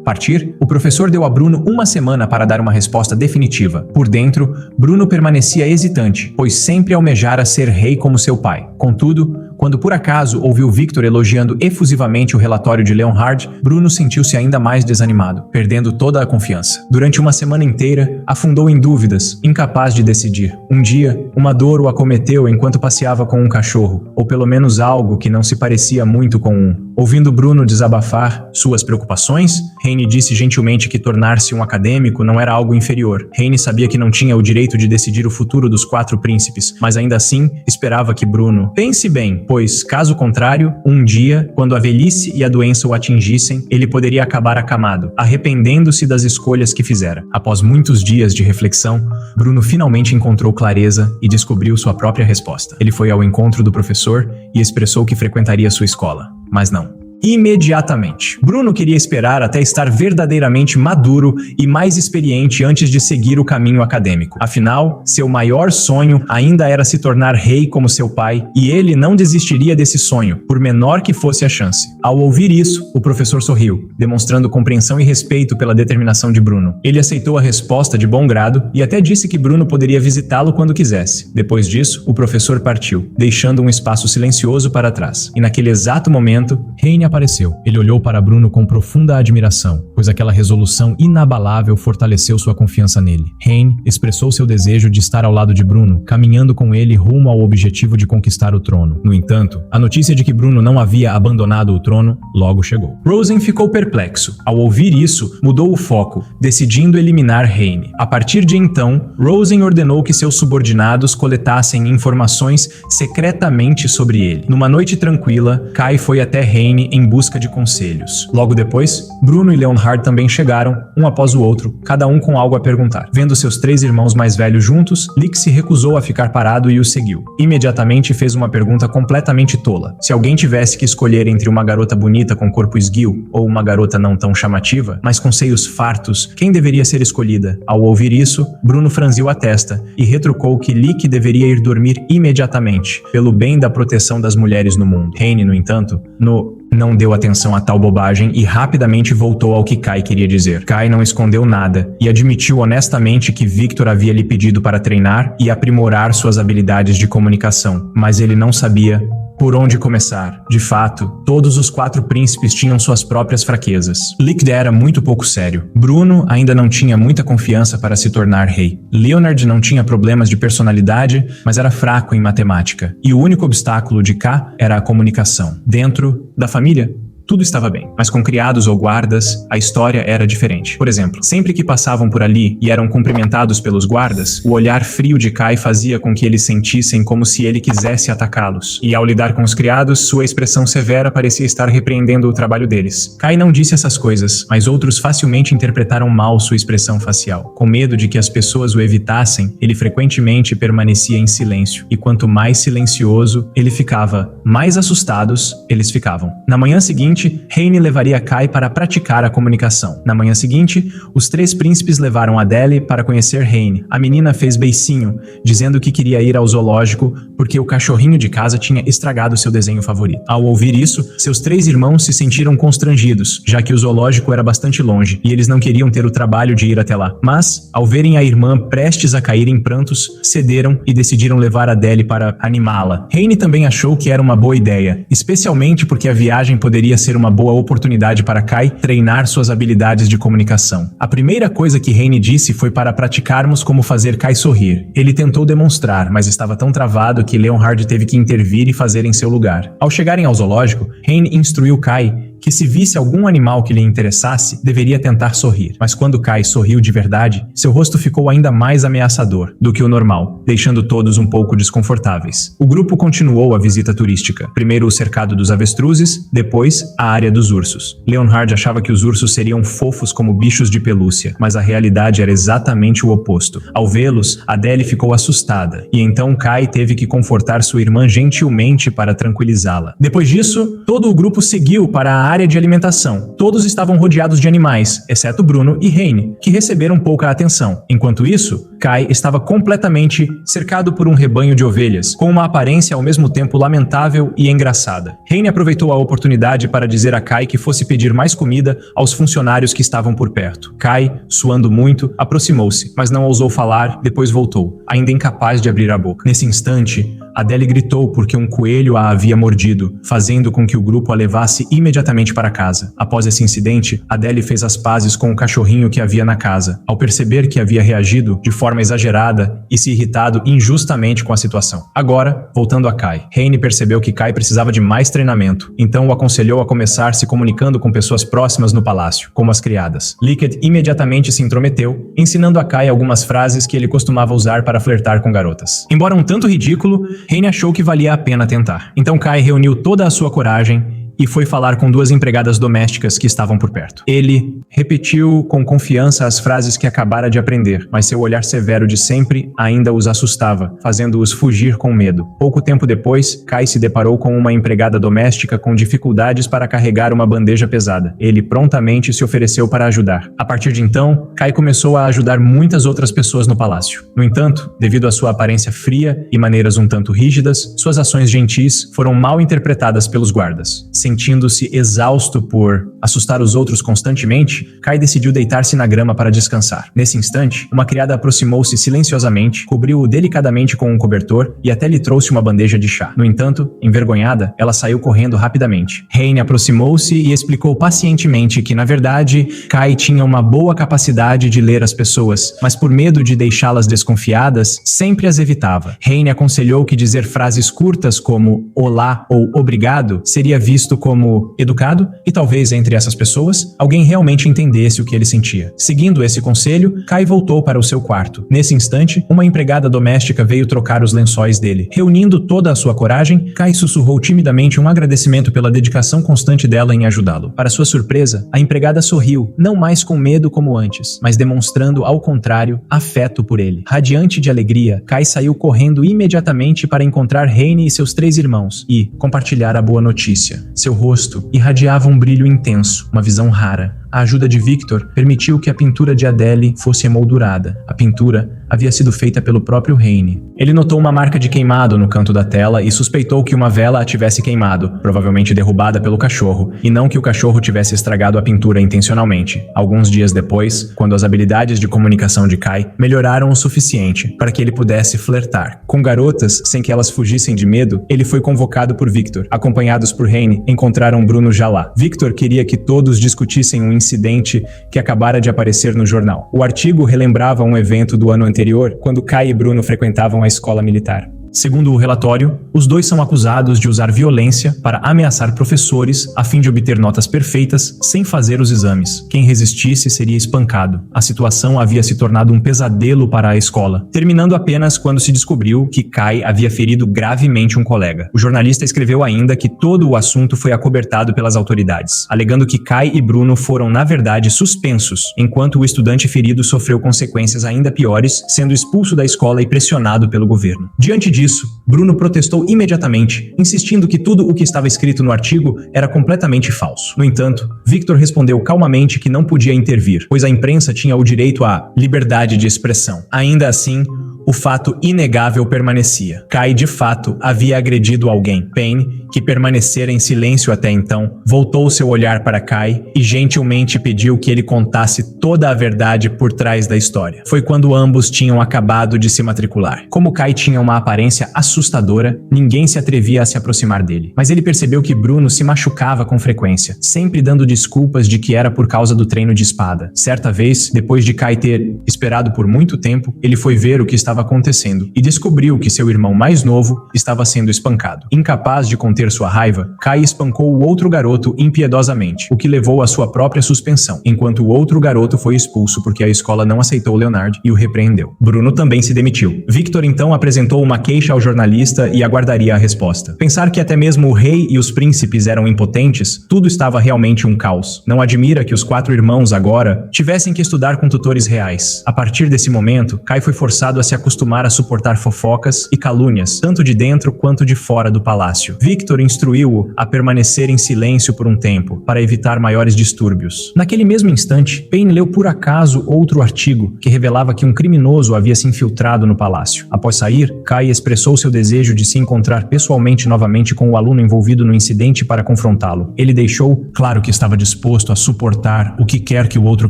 partir, o professor deu a Bruno uma semana para dar uma resposta definitiva. Por dentro, Bruno permanecia hesitante, pois sempre almejara ser rei como seu pai. Contudo, quando por acaso ouviu Victor elogiando efusivamente o relatório de Leonhard, Bruno sentiu-se ainda mais desanimado, perdendo toda a confiança. Durante uma semana inteira, afundou em dúvidas, incapaz de decidir. Um dia, uma dor o acometeu enquanto passeava com um cachorro, ou pelo menos algo que não se parecia muito com um. Ouvindo Bruno desabafar suas preocupações, Heine disse gentilmente que tornar-se um acadêmico não era algo inferior. Heine sabia que não tinha o direito de decidir o futuro dos 4 príncipes, mas ainda assim esperava que Bruno pense bem, pois, caso contrário, um dia, quando a velhice e a doença o atingissem, ele poderia acabar acamado, arrependendo-se das escolhas que fizera. Após muitos dias de reflexão, Bruno finalmente encontrou clareza e descobriu sua própria resposta. Ele foi ao encontro do professor e expressou que frequentaria sua escola, mas não. Imediatamente. Bruno queria esperar até estar verdadeiramente maduro e mais experiente antes de seguir o caminho acadêmico. Afinal, seu maior sonho ainda era se tornar rei como seu pai, e ele não desistiria desse sonho, por menor que fosse a chance. Ao ouvir isso, o professor sorriu, demonstrando compreensão e respeito pela determinação de Bruno. Ele aceitou a resposta de bom grado e até disse que Bruno poderia visitá-lo quando quisesse. Depois disso, o professor partiu, deixando um espaço silencioso para trás. E naquele exato momento, Heine apareceu. Ele olhou para Bruno com profunda admiração, pois aquela resolução inabalável fortaleceu sua confiança nele. Hein expressou seu desejo de estar ao lado de Bruno, caminhando com ele rumo ao objetivo de conquistar o trono. No entanto, a notícia de que Bruno não havia abandonado o trono logo chegou. Rosen ficou perplexo. Ao ouvir isso, mudou o foco, decidindo eliminar Hein. A partir de então, Rosen ordenou que seus subordinados coletassem informações secretamente sobre ele. Numa noite tranquila, Kai foi até Hein em busca de conselhos. Logo depois, Bruno e Leonhard também chegaram, um após o outro, cada um com algo a perguntar. Vendo seus 3 irmãos mais velhos juntos, Lick se recusou a ficar parado e os seguiu. Imediatamente fez uma pergunta completamente tola. Se alguém tivesse que escolher entre uma garota bonita com corpo esguio ou uma garota não tão chamativa, mas com seios fartos, quem deveria ser escolhida? Ao ouvir isso, Bruno franziu a testa e retrucou que Lick deveria ir dormir imediatamente, pelo bem da proteção das mulheres no mundo. Hein, no entanto, não deu atenção a tal bobagem e rapidamente voltou ao que Kai queria dizer. Kai não escondeu nada e admitiu honestamente que Victor havia lhe pedido para treinar e aprimorar suas habilidades de comunicação, mas ele não sabia por onde começar. De fato, todos os 4 príncipes tinham suas próprias fraquezas. Lick era muito pouco sério. Bruno ainda não tinha muita confiança para se tornar rei. Leonhard não tinha problemas de personalidade, mas era fraco em matemática. E o único obstáculo de K era a comunicação. Dentro da família, tudo estava bem, mas com criados ou guardas, a história era diferente. Por exemplo, sempre que passavam por ali e eram cumprimentados pelos guardas, o olhar frio de Kai fazia com que eles sentissem como se ele quisesse atacá-los. E ao lidar com os criados, sua expressão severa parecia estar repreendendo o trabalho deles. Kai não disse essas coisas, mas outros facilmente interpretaram mal sua expressão facial. Com medo de que as pessoas o evitassem, ele frequentemente permanecia em silêncio. E quanto mais silencioso ele ficava, mais assustados eles ficavam. Na manhã seguinte, Hein levaria Kai para praticar a comunicação. Na manhã seguinte, os 3 príncipes levaram Adele para conhecer Hein. A menina fez beicinho, dizendo que queria ir ao zoológico porque o cachorrinho de casa tinha estragado seu desenho favorito. Ao ouvir isso, seus 3 irmãos se sentiram constrangidos, já que o zoológico era bastante longe e eles não queriam ter o trabalho de ir até lá. Mas, ao verem a irmã prestes a cair em prantos, cederam e decidiram levar Adele para animá-la. Hein também achou que era uma boa ideia, especialmente porque a viagem poderia ser uma boa oportunidade para Kai treinar suas habilidades de comunicação. A primeira coisa que Hein disse foi para praticarmos como fazer Kai sorrir. Ele tentou demonstrar, mas estava tão travado que Leonhard teve que intervir e fazer em seu lugar. Ao chegarem ao zoológico, Hein instruiu Kai que se visse algum animal que lhe interessasse, deveria tentar sorrir. Mas quando Kai sorriu de verdade, seu rosto ficou ainda mais ameaçador do que o normal, deixando todos um pouco desconfortáveis. O grupo continuou a visita turística. Primeiro o cercado dos avestruzes, depois a área dos ursos. Leonhard achava que os ursos seriam fofos como bichos de pelúcia, mas a realidade era exatamente o oposto. Ao vê-los, Adele ficou assustada, e então Kai teve que confortar sua irmã gentilmente para tranquilizá-la. Depois disso, todo o grupo seguiu para a área de alimentação. Todos estavam rodeados de animais, exceto Bruno e Hein, que receberam pouca atenção. Enquanto isso, Kai estava completamente cercado por um rebanho de ovelhas, com uma aparência ao mesmo tempo lamentável e engraçada. Hein aproveitou a oportunidade para dizer a Kai que fosse pedir mais comida aos funcionários que estavam por perto. Kai, suando muito, aproximou-se, mas não ousou falar, depois voltou, ainda incapaz de abrir a boca. Nesse instante, Adele gritou porque um coelho a havia mordido, fazendo com que o grupo a levasse imediatamente para casa. Após esse incidente, Adele fez as pazes com o cachorrinho que havia na casa. Ao perceber que havia reagido de forma exagerada e se irritado injustamente com a situação. Agora, voltando a Kai, Hein percebeu que Kai precisava de mais treinamento, então o aconselhou a começar se comunicando com pessoas próximas no palácio, como as criadas. Lickett imediatamente se intrometeu, ensinando a Kai algumas frases que ele costumava usar para flertar com garotas. Embora um tanto ridículo, Hein achou que valia a pena tentar. Então Kai reuniu toda a sua coragem e foi falar com 2 empregadas domésticas que estavam por perto. Ele repetiu com confiança as frases que acabara de aprender, mas seu olhar severo de sempre ainda os assustava, fazendo-os fugir com medo. Pouco tempo depois, Kai se deparou com uma empregada doméstica com dificuldades para carregar uma bandeja pesada. Ele prontamente se ofereceu para ajudar. A partir de então, Kai começou a ajudar muitas outras pessoas no palácio. No entanto, devido à sua aparência fria e maneiras um tanto rígidas, suas ações gentis foram mal interpretadas pelos guardas. Sentindo-se exausto por assustar os outros constantemente, Kai decidiu deitar-se na grama para descansar. Nesse instante, uma criada aproximou-se silenciosamente, cobriu-o delicadamente com um cobertor e até lhe trouxe uma bandeja de chá. No entanto, envergonhada, ela saiu correndo rapidamente. Raine aproximou-se e explicou pacientemente que, na verdade, Kai tinha uma boa capacidade de ler as pessoas, mas por medo de deixá-las desconfiadas, sempre as evitava. Raine aconselhou que dizer frases curtas como olá ou obrigado seria visto como educado e talvez entre essas pessoas alguém realmente entendesse o que ele sentia. Seguindo esse conselho, Kai voltou para o seu quarto. Nesse instante, uma empregada doméstica veio trocar os lençóis dele. Reunindo toda a sua coragem, Kai sussurrou timidamente um agradecimento pela dedicação constante dela em ajudá-lo. Para sua surpresa, a empregada sorriu, não mais com medo como antes, mas demonstrando, ao contrário, afeto por ele. Radiante de alegria, Kai saiu correndo imediatamente para encontrar Raine e seus 3 irmãos e compartilhar a boa notícia. Seu rosto irradiava um brilho intenso, uma visão rara. A ajuda de Victor permitiu que a pintura de Adele fosse emoldurada. A pintura havia sido feita pelo próprio Raine. Ele notou uma marca de queimado no canto da tela e suspeitou que uma vela a tivesse queimado, provavelmente derrubada pelo cachorro, e não que o cachorro tivesse estragado a pintura intencionalmente. Alguns dias depois, quando as habilidades de comunicação de Kai melhoraram o suficiente para que ele pudesse flertar com garotas sem que elas fugissem de medo, ele foi convocado por Victor. Acompanhados por Raine, encontraram Bruno já lá. Victor queria que todos discutissem um incidente que acabara de aparecer no jornal. O artigo relembrava um evento do ano anterior, quando Kai e Bruno frequentavam a escola militar. Segundo o relatório, os dois são acusados de usar violência para ameaçar professores a fim de obter notas perfeitas sem fazer os exames. Quem resistisse seria espancado. A situação havia se tornado um pesadelo para a escola, terminando apenas quando se descobriu que Kai havia ferido gravemente um colega. O jornalista escreveu ainda que todo o assunto foi acobertado pelas autoridades, alegando que Kai e Bruno foram, na verdade, suspensos, enquanto o estudante ferido sofreu consequências ainda piores, sendo expulso da escola e pressionado pelo governo. Diante disso, Bruno protestou imediatamente, insistindo que tudo o que estava escrito no artigo era completamente falso. No entanto, Victor respondeu calmamente que não podia intervir, pois a imprensa tinha o direito à liberdade de expressão. Ainda assim, o fato inegável permanecia. Kai, de fato, havia agredido alguém. Payne, que permanecera em silêncio até então, voltou seu olhar para Kai e gentilmente pediu que ele contasse toda a verdade por trás da história. Foi quando ambos tinham acabado de se matricular. Como Kai tinha uma aparência assustadora, ninguém se atrevia a se aproximar dele. Mas ele percebeu que Bruno se machucava com frequência, sempre dando desculpas de que era por causa do treino de espada. Certa vez, depois de Kai ter esperado por muito tempo, ele foi ver o que estava acontecendo e descobriu que seu irmão mais novo estava sendo espancado. Incapaz de conter sua raiva, Kai espancou o outro garoto impiedosamente, o que levou à sua própria suspensão, enquanto o outro garoto foi expulso porque a escola não aceitou Leonard e o repreendeu. Bruno também se demitiu. Victor então apresentou uma queixa ao jornalista e aguardaria a resposta. Pensar que até mesmo o rei e os príncipes eram impotentes, tudo estava realmente um caos. Não admira que os 4 irmãos agora tivessem que estudar com tutores reais. A partir desse momento, Kai foi forçado a se acostumar a suportar fofocas e calúnias, tanto de dentro quanto de fora do palácio. Victor instruiu-o a permanecer em silêncio por um tempo, para evitar maiores distúrbios. Naquele mesmo instante, Payne leu por acaso outro artigo que revelava que um criminoso havia se infiltrado no palácio. Após sair, Kai expressou seu desejo de se encontrar pessoalmente novamente com o aluno envolvido no incidente para confrontá-lo. Ele deixou claro que estava disposto a suportar o que quer que o outro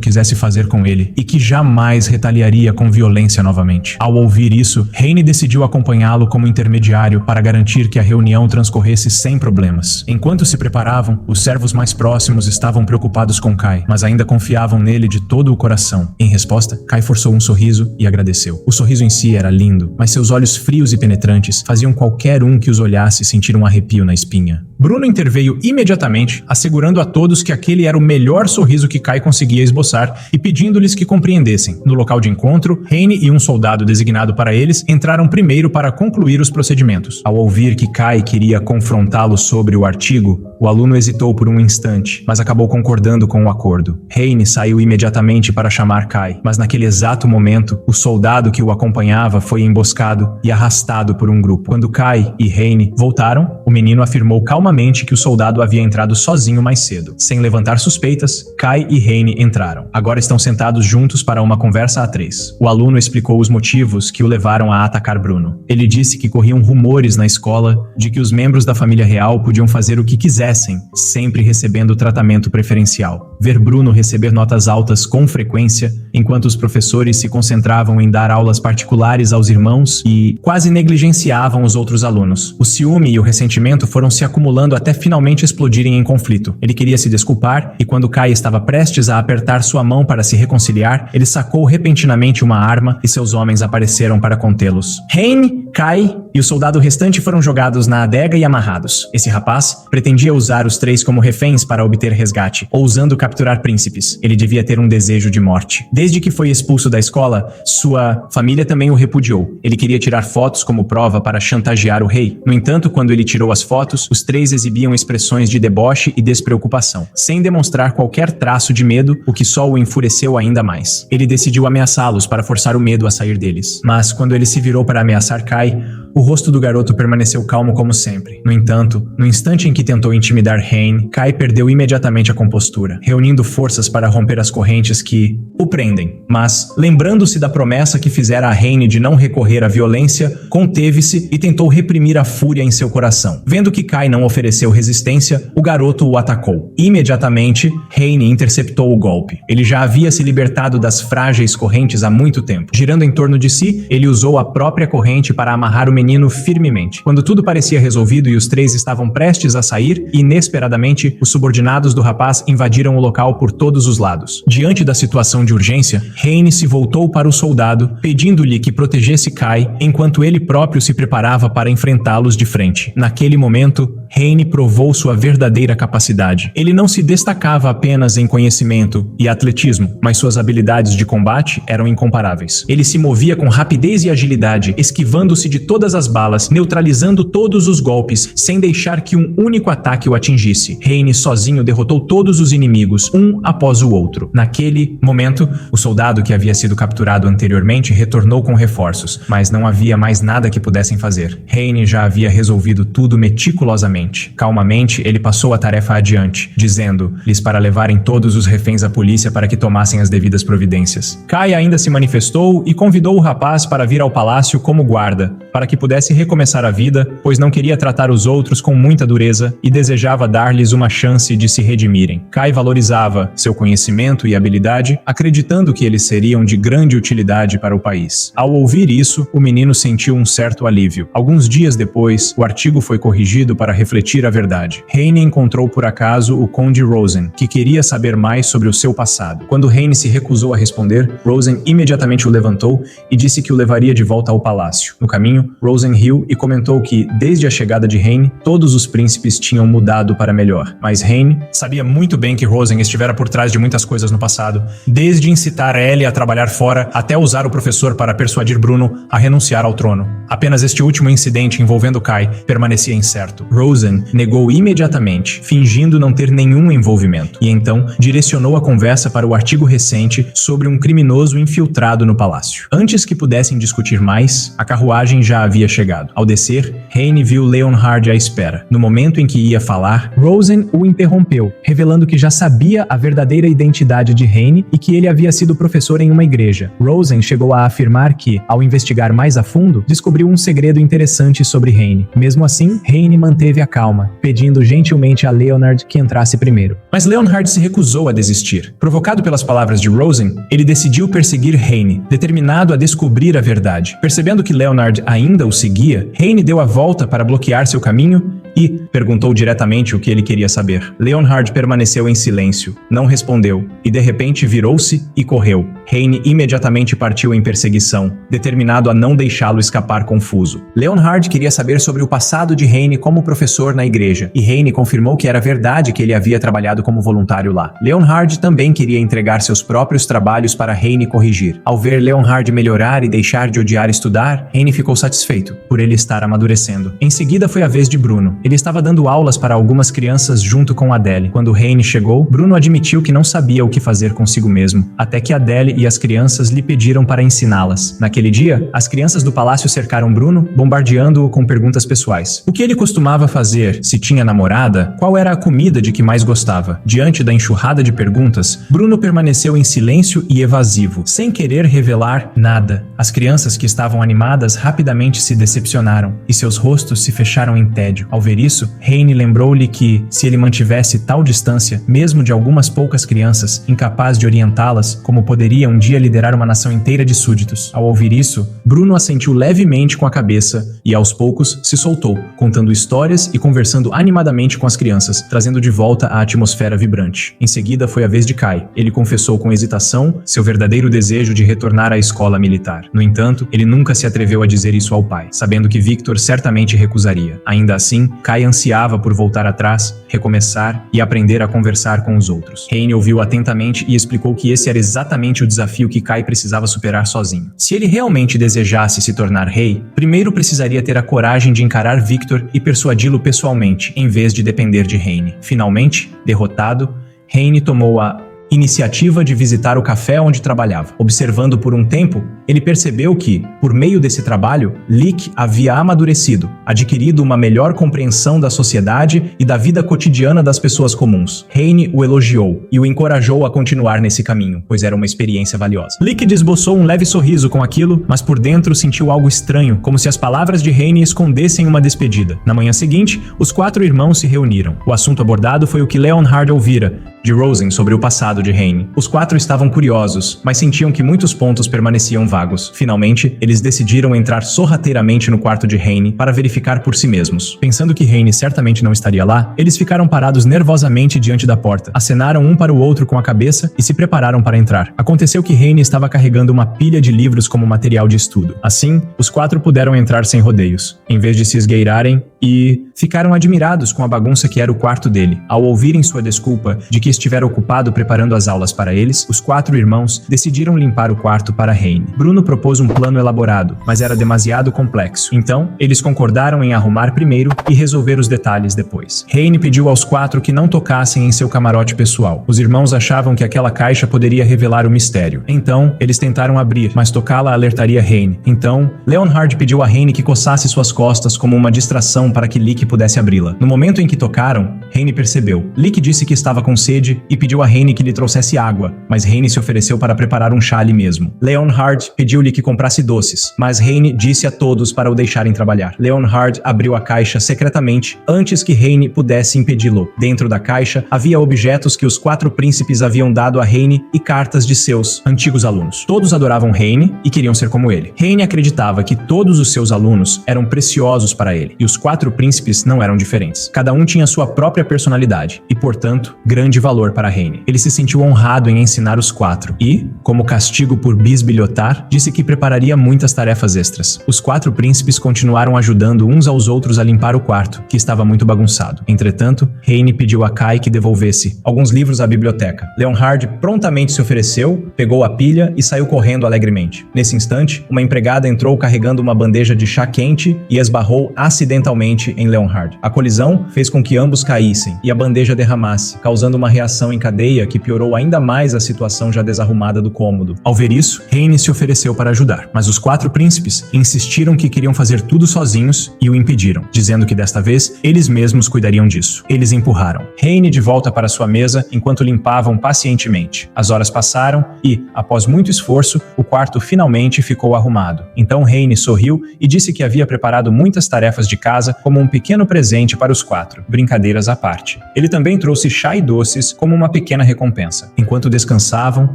quisesse fazer com ele e que jamais retaliaria com violência novamente. Ao ouvir isso, Raine decidiu acompanhá-lo como intermediário para garantir que a reunião transcorresse sem problemas. Enquanto se preparavam, os servos mais próximos estavam preocupados com Kai, mas ainda confiavam nele de todo o coração. Em resposta, Kai forçou um sorriso e agradeceu. O sorriso em si era lindo, mas seus olhos frios e penetrantes faziam qualquer um que os olhasse sentir um arrepio na espinha. Bruno interveio imediatamente, assegurando a todos que aquele era o melhor sorriso que Kai conseguia esboçar e pedindo-lhes que compreendessem. No local de encontro, Raine e um soldado designado para eles entraram primeiro para concluir os procedimentos. Ao ouvir que Kai queria confrontá-lo sobre o artigo, o aluno hesitou por um instante, mas acabou concordando com o acordo. Raine saiu imediatamente para chamar Kai, mas naquele exato momento, o soldado que o acompanhava foi emboscado e arrastado por um grupo. Quando Kai e Raine voltaram, o menino afirmou calmamente calmamente que o soldado havia entrado sozinho mais cedo. Sem levantar suspeitas, Kai e Heine entraram. Agora estão sentados juntos para uma conversa a três. O aluno explicou os motivos que o levaram a atacar Bruno. Ele disse que corriam rumores na escola de que os membros da família real podiam fazer o que quisessem, sempre recebendo tratamento preferencial. Ver Bruno receber notas altas com frequência, enquanto os professores se concentravam em dar aulas particulares aos irmãos e quase negligenciavam os outros alunos. O ciúme e o ressentimento foram se acumulando até finalmente explodirem em conflito. Ele queria se desculpar e quando Kai estava prestes a apertar sua mão para se reconciliar, ele sacou repentinamente uma arma e seus homens apareceram para contê-los. Heine, Kai e o soldado restante foram jogados na adega e amarrados. Esse rapaz pretendia usar os três como reféns para obter resgate, ousando capturar príncipes. Ele devia ter um desejo de morte. Desde que foi expulso da escola, sua família também o repudiou. Ele queria tirar fotos como prova para chantagear o rei. No entanto, quando ele tirou as fotos, os três exibiam expressões de deboche e despreocupação, sem demonstrar qualquer traço de medo, o que só o enfureceu ainda mais. Ele decidiu ameaçá-los para forçar o medo a sair deles. Mas quando ele se virou para ameaçar Kai, o rosto do garoto permaneceu calmo como sempre. No entanto, no instante em que tentou intimidar Heine, Kai perdeu imediatamente a compostura, reunindo forças para romper as correntes que o prendem. Mas, lembrando-se da promessa que fizera a Heine de não recorrer à violência, conteve-se e tentou reprimir a fúria em seu coração. Vendo que Kai não ofereceu resistência, o garoto o atacou. Imediatamente, Heine interceptou o golpe. Ele já havia se libertado das frágeis correntes há muito tempo. Girando em torno de si, ele usou a própria corrente para amarrar o menino firmemente. Quando tudo parecia resolvido e os três estavam prestes a sair, inesperadamente, os subordinados do rapaz invadiram o local por todos os lados. Diante da situação de urgência, Heine se voltou para o soldado, pedindo-lhe que protegesse Kai, enquanto ele próprio se preparava para enfrentá-los de frente. Naquele momento, Heine provou sua verdadeira capacidade. Ele não se destacava apenas em conhecimento e atletismo, mas suas habilidades de combate eram incomparáveis. Ele se movia com rapidez e agilidade, esquivando-se de todas as balas, neutralizando todos os golpes, sem deixar que um único ataque o atingisse. Heine sozinho derrotou todos os inimigos, um após o outro. Naquele momento, o soldado que havia sido capturado anteriormente retornou com reforços, mas não havia mais nada que pudessem fazer. Heine já havia resolvido tudo meticulosamente. Calmamente, ele passou a tarefa adiante, dizendo-lhes para levarem todos os reféns à polícia para que tomassem as devidas providências. Kai ainda se manifestou e convidou o rapaz para vir ao palácio como guarda, para que pudesse recomeçar a vida, pois não queria tratar os outros com muita dureza e desejava dar-lhes uma chance de se redimirem. Kai valorizava seu conhecimento e habilidade, acreditando que eles seriam de grande utilidade para o país. Ao ouvir isso, o menino sentiu um certo alívio. Alguns dias depois, o artigo foi corrigido para refletir a verdade. Heine encontrou por acaso o Conde Rosen, que queria saber mais sobre o seu passado. Quando Heine se recusou a responder, Rosen imediatamente o levantou e disse que o levaria de volta ao palácio. No caminho, Rosen riu e comentou que, desde a chegada de Heine, todos os príncipes tinham mudado para melhor. Mas Heine sabia muito bem que Rosen estivera por trás de muitas coisas no passado, desde incitar Ellie a trabalhar fora até usar o professor para persuadir Bruno a renunciar ao trono. Apenas este último incidente envolvendo Kai permanecia incerto. Rosen negou imediatamente, fingindo não ter nenhum envolvimento, e então direcionou a conversa para o artigo recente sobre um criminoso infiltrado no palácio. Antes que pudessem discutir mais, a carruagem já havia chegado. Ao descer, Heine viu Leonhard à espera. No momento em que ia falar, Rosen o interrompeu, revelando que já sabia a verdadeira identidade de Heine e que ele havia sido professor em uma igreja. Rosen chegou a afirmar que, ao investigar mais a fundo, descobriu um segredo interessante sobre Heine. Mesmo assim, Heine manteve a calma, pedindo gentilmente a Leonhard que entrasse primeiro. Mas Leonhard se recusou a desistir. Provocado pelas palavras de Rosen, ele decidiu perseguir Heine, determinado a descobrir a verdade. Percebendo que Leonhard ainda o seguia, Heine deu a volta para bloquear seu caminho e perguntou diretamente o que ele queria saber. Leonhard permaneceu em silêncio, não respondeu, e de repente virou-se e correu. Heine imediatamente partiu em perseguição, determinado a não deixá-lo escapar confuso. Leonhard queria saber sobre o passado de Heine como professor na igreja, e Heine confirmou que era verdade que ele havia trabalhado como voluntário lá. Leonhard também queria entregar seus próprios trabalhos para Heine corrigir. Ao ver Leonhard melhorar e deixar de odiar estudar, Heine ficou satisfeito, por ele estar amadurecendo. Em seguida foi a vez de Bruno. Ele estava dando aulas para algumas crianças junto com Adele. Quando Heine chegou, Bruno admitiu que não sabia o que fazer consigo mesmo, até que Adele e as crianças lhe pediram para ensiná-las. Naquele dia, as crianças do palácio cercaram Bruno, bombardeando-o com perguntas pessoais. O que ele costumava fazer fazer, se tinha namorada, qual era a comida de que mais gostava. Diante da enxurrada de perguntas, Bruno permaneceu em silêncio e evasivo, sem querer revelar nada. As crianças que estavam animadas rapidamente se decepcionaram, e seus rostos se fecharam em tédio. Ao ver isso, Heine lembrou-lhe que, se ele mantivesse tal distância, mesmo de algumas poucas crianças, incapaz de orientá-las, como poderia um dia liderar uma nação inteira de súditos. Ao ouvir isso, Bruno assentiu levemente com a cabeça e, aos poucos, se soltou, contando histórias e conversando animadamente com as crianças, trazendo de volta a atmosfera vibrante. Em seguida, foi a vez de Kai. Ele confessou com hesitação seu verdadeiro desejo de retornar à escola militar. No entanto, ele nunca se atreveu a dizer isso ao pai, sabendo que Victor certamente recusaria. Ainda assim, Kai ansiava por voltar atrás, recomeçar e aprender a conversar com os outros. Heine ouviu atentamente e explicou que esse era exatamente o desafio que Kai precisava superar sozinho. Se ele realmente desejasse se tornar rei, primeiro precisaria ter a coragem de encarar Victor e persuadi-lo pessoalmente, em vez de depender de Heine. Finalmente, derrotado, Heine tomou a iniciativa de visitar o café onde trabalhava. Observando por um tempo, ele percebeu que, por meio desse trabalho, Lick havia amadurecido, adquirido uma melhor compreensão da sociedade e da vida cotidiana das pessoas comuns. Heine o elogiou e o encorajou a continuar nesse caminho, pois era uma experiência valiosa. Lick esboçou um leve sorriso com aquilo, mas por dentro sentiu algo estranho, como se as palavras de Heine escondessem uma despedida. Na manhã seguinte, os 4 irmãos se reuniram. O assunto abordado foi o que Leonhard ouvira de Rosen sobre o passado de Heine. Os 4 estavam curiosos, mas sentiam que muitos pontos permaneciam vagos. Finalmente, eles decidiram entrar sorrateiramente no quarto de Heine para verificar por si mesmos. Pensando que Heine certamente não estaria lá, eles ficaram parados nervosamente diante da porta, acenaram um para o outro com a cabeça e se prepararam para entrar. Aconteceu que Heine estava carregando uma pilha de livros como material de estudo. Assim, os 4 puderam entrar sem rodeios, em vez de se esgueirarem, e ficaram admirados com a bagunça que era o quarto dele. Ao ouvirem sua desculpa de que estivera ocupado preparando as aulas para eles, os 4 irmãos decidiram limpar o quarto para Heine. Bruno propôs um plano elaborado, mas era demasiado complexo. Então, eles concordaram em arrumar primeiro e resolver os detalhes depois. Heine pediu aos 4 que não tocassem em seu camarote pessoal. Os irmãos achavam que aquela caixa poderia revelar o mistério. Então, eles tentaram abrir, mas tocá-la alertaria Heine. Então, Leonhard pediu a Heine que coçasse suas costas como uma distração para que Lick pudesse abri-la. No momento em que tocaram, Heine percebeu. Lick disse que estava com sede e pediu a Heine que lhe trouxesse água, mas Heine se ofereceu para preparar um chá ali mesmo. Leonhard pediu-lhe que comprasse doces, mas Heine disse a todos para o deixarem trabalhar. Leonhard abriu a caixa secretamente antes que Heine pudesse impedi-lo. Dentro da caixa havia objetos que os 4 príncipes haviam dado a Heine e cartas de seus antigos alunos. Todos adoravam Heine e queriam ser como ele. Heine acreditava que todos os seus alunos eram preciosos para ele, e os 4 príncipes não eram diferentes. Cada um tinha sua própria personalidade e, portanto, grande valor para Heine. Ele se sentiu honrado em ensinar os 4 e, como castigo por bisbilhotar, disse que prepararia muitas tarefas extras. Os 4 príncipes continuaram ajudando uns aos outros a limpar o quarto, que estava muito bagunçado. Entretanto, Heine pediu a Kai que devolvesse alguns livros à biblioteca. Leonhard prontamente se ofereceu, pegou a pilha e saiu correndo alegremente. Nesse instante, uma empregada entrou carregando uma bandeja de chá quente e esbarrou acidentalmente em Leonhard. A colisão fez com que ambos caíssem e a bandeja derramasse, causando uma reação em cadeia que piorou ainda mais a situação já desarrumada do cômodo. Ao ver isso, Heine se ofereceu para ajudar, mas os 4 príncipes insistiram que queriam fazer tudo sozinhos e o impediram, dizendo que desta vez eles mesmos cuidariam disso. Eles empurraram Heine de volta para sua mesa enquanto limpavam pacientemente. As horas passaram e, após muito esforço, o quarto finalmente ficou arrumado. Então Heine sorriu e disse que havia preparado muitas tarefas de casa como um pequeno presente para os 4, brincadeiras à parte. Ele também trouxe chá e doces como uma pequena recompensa. Enquanto descansavam,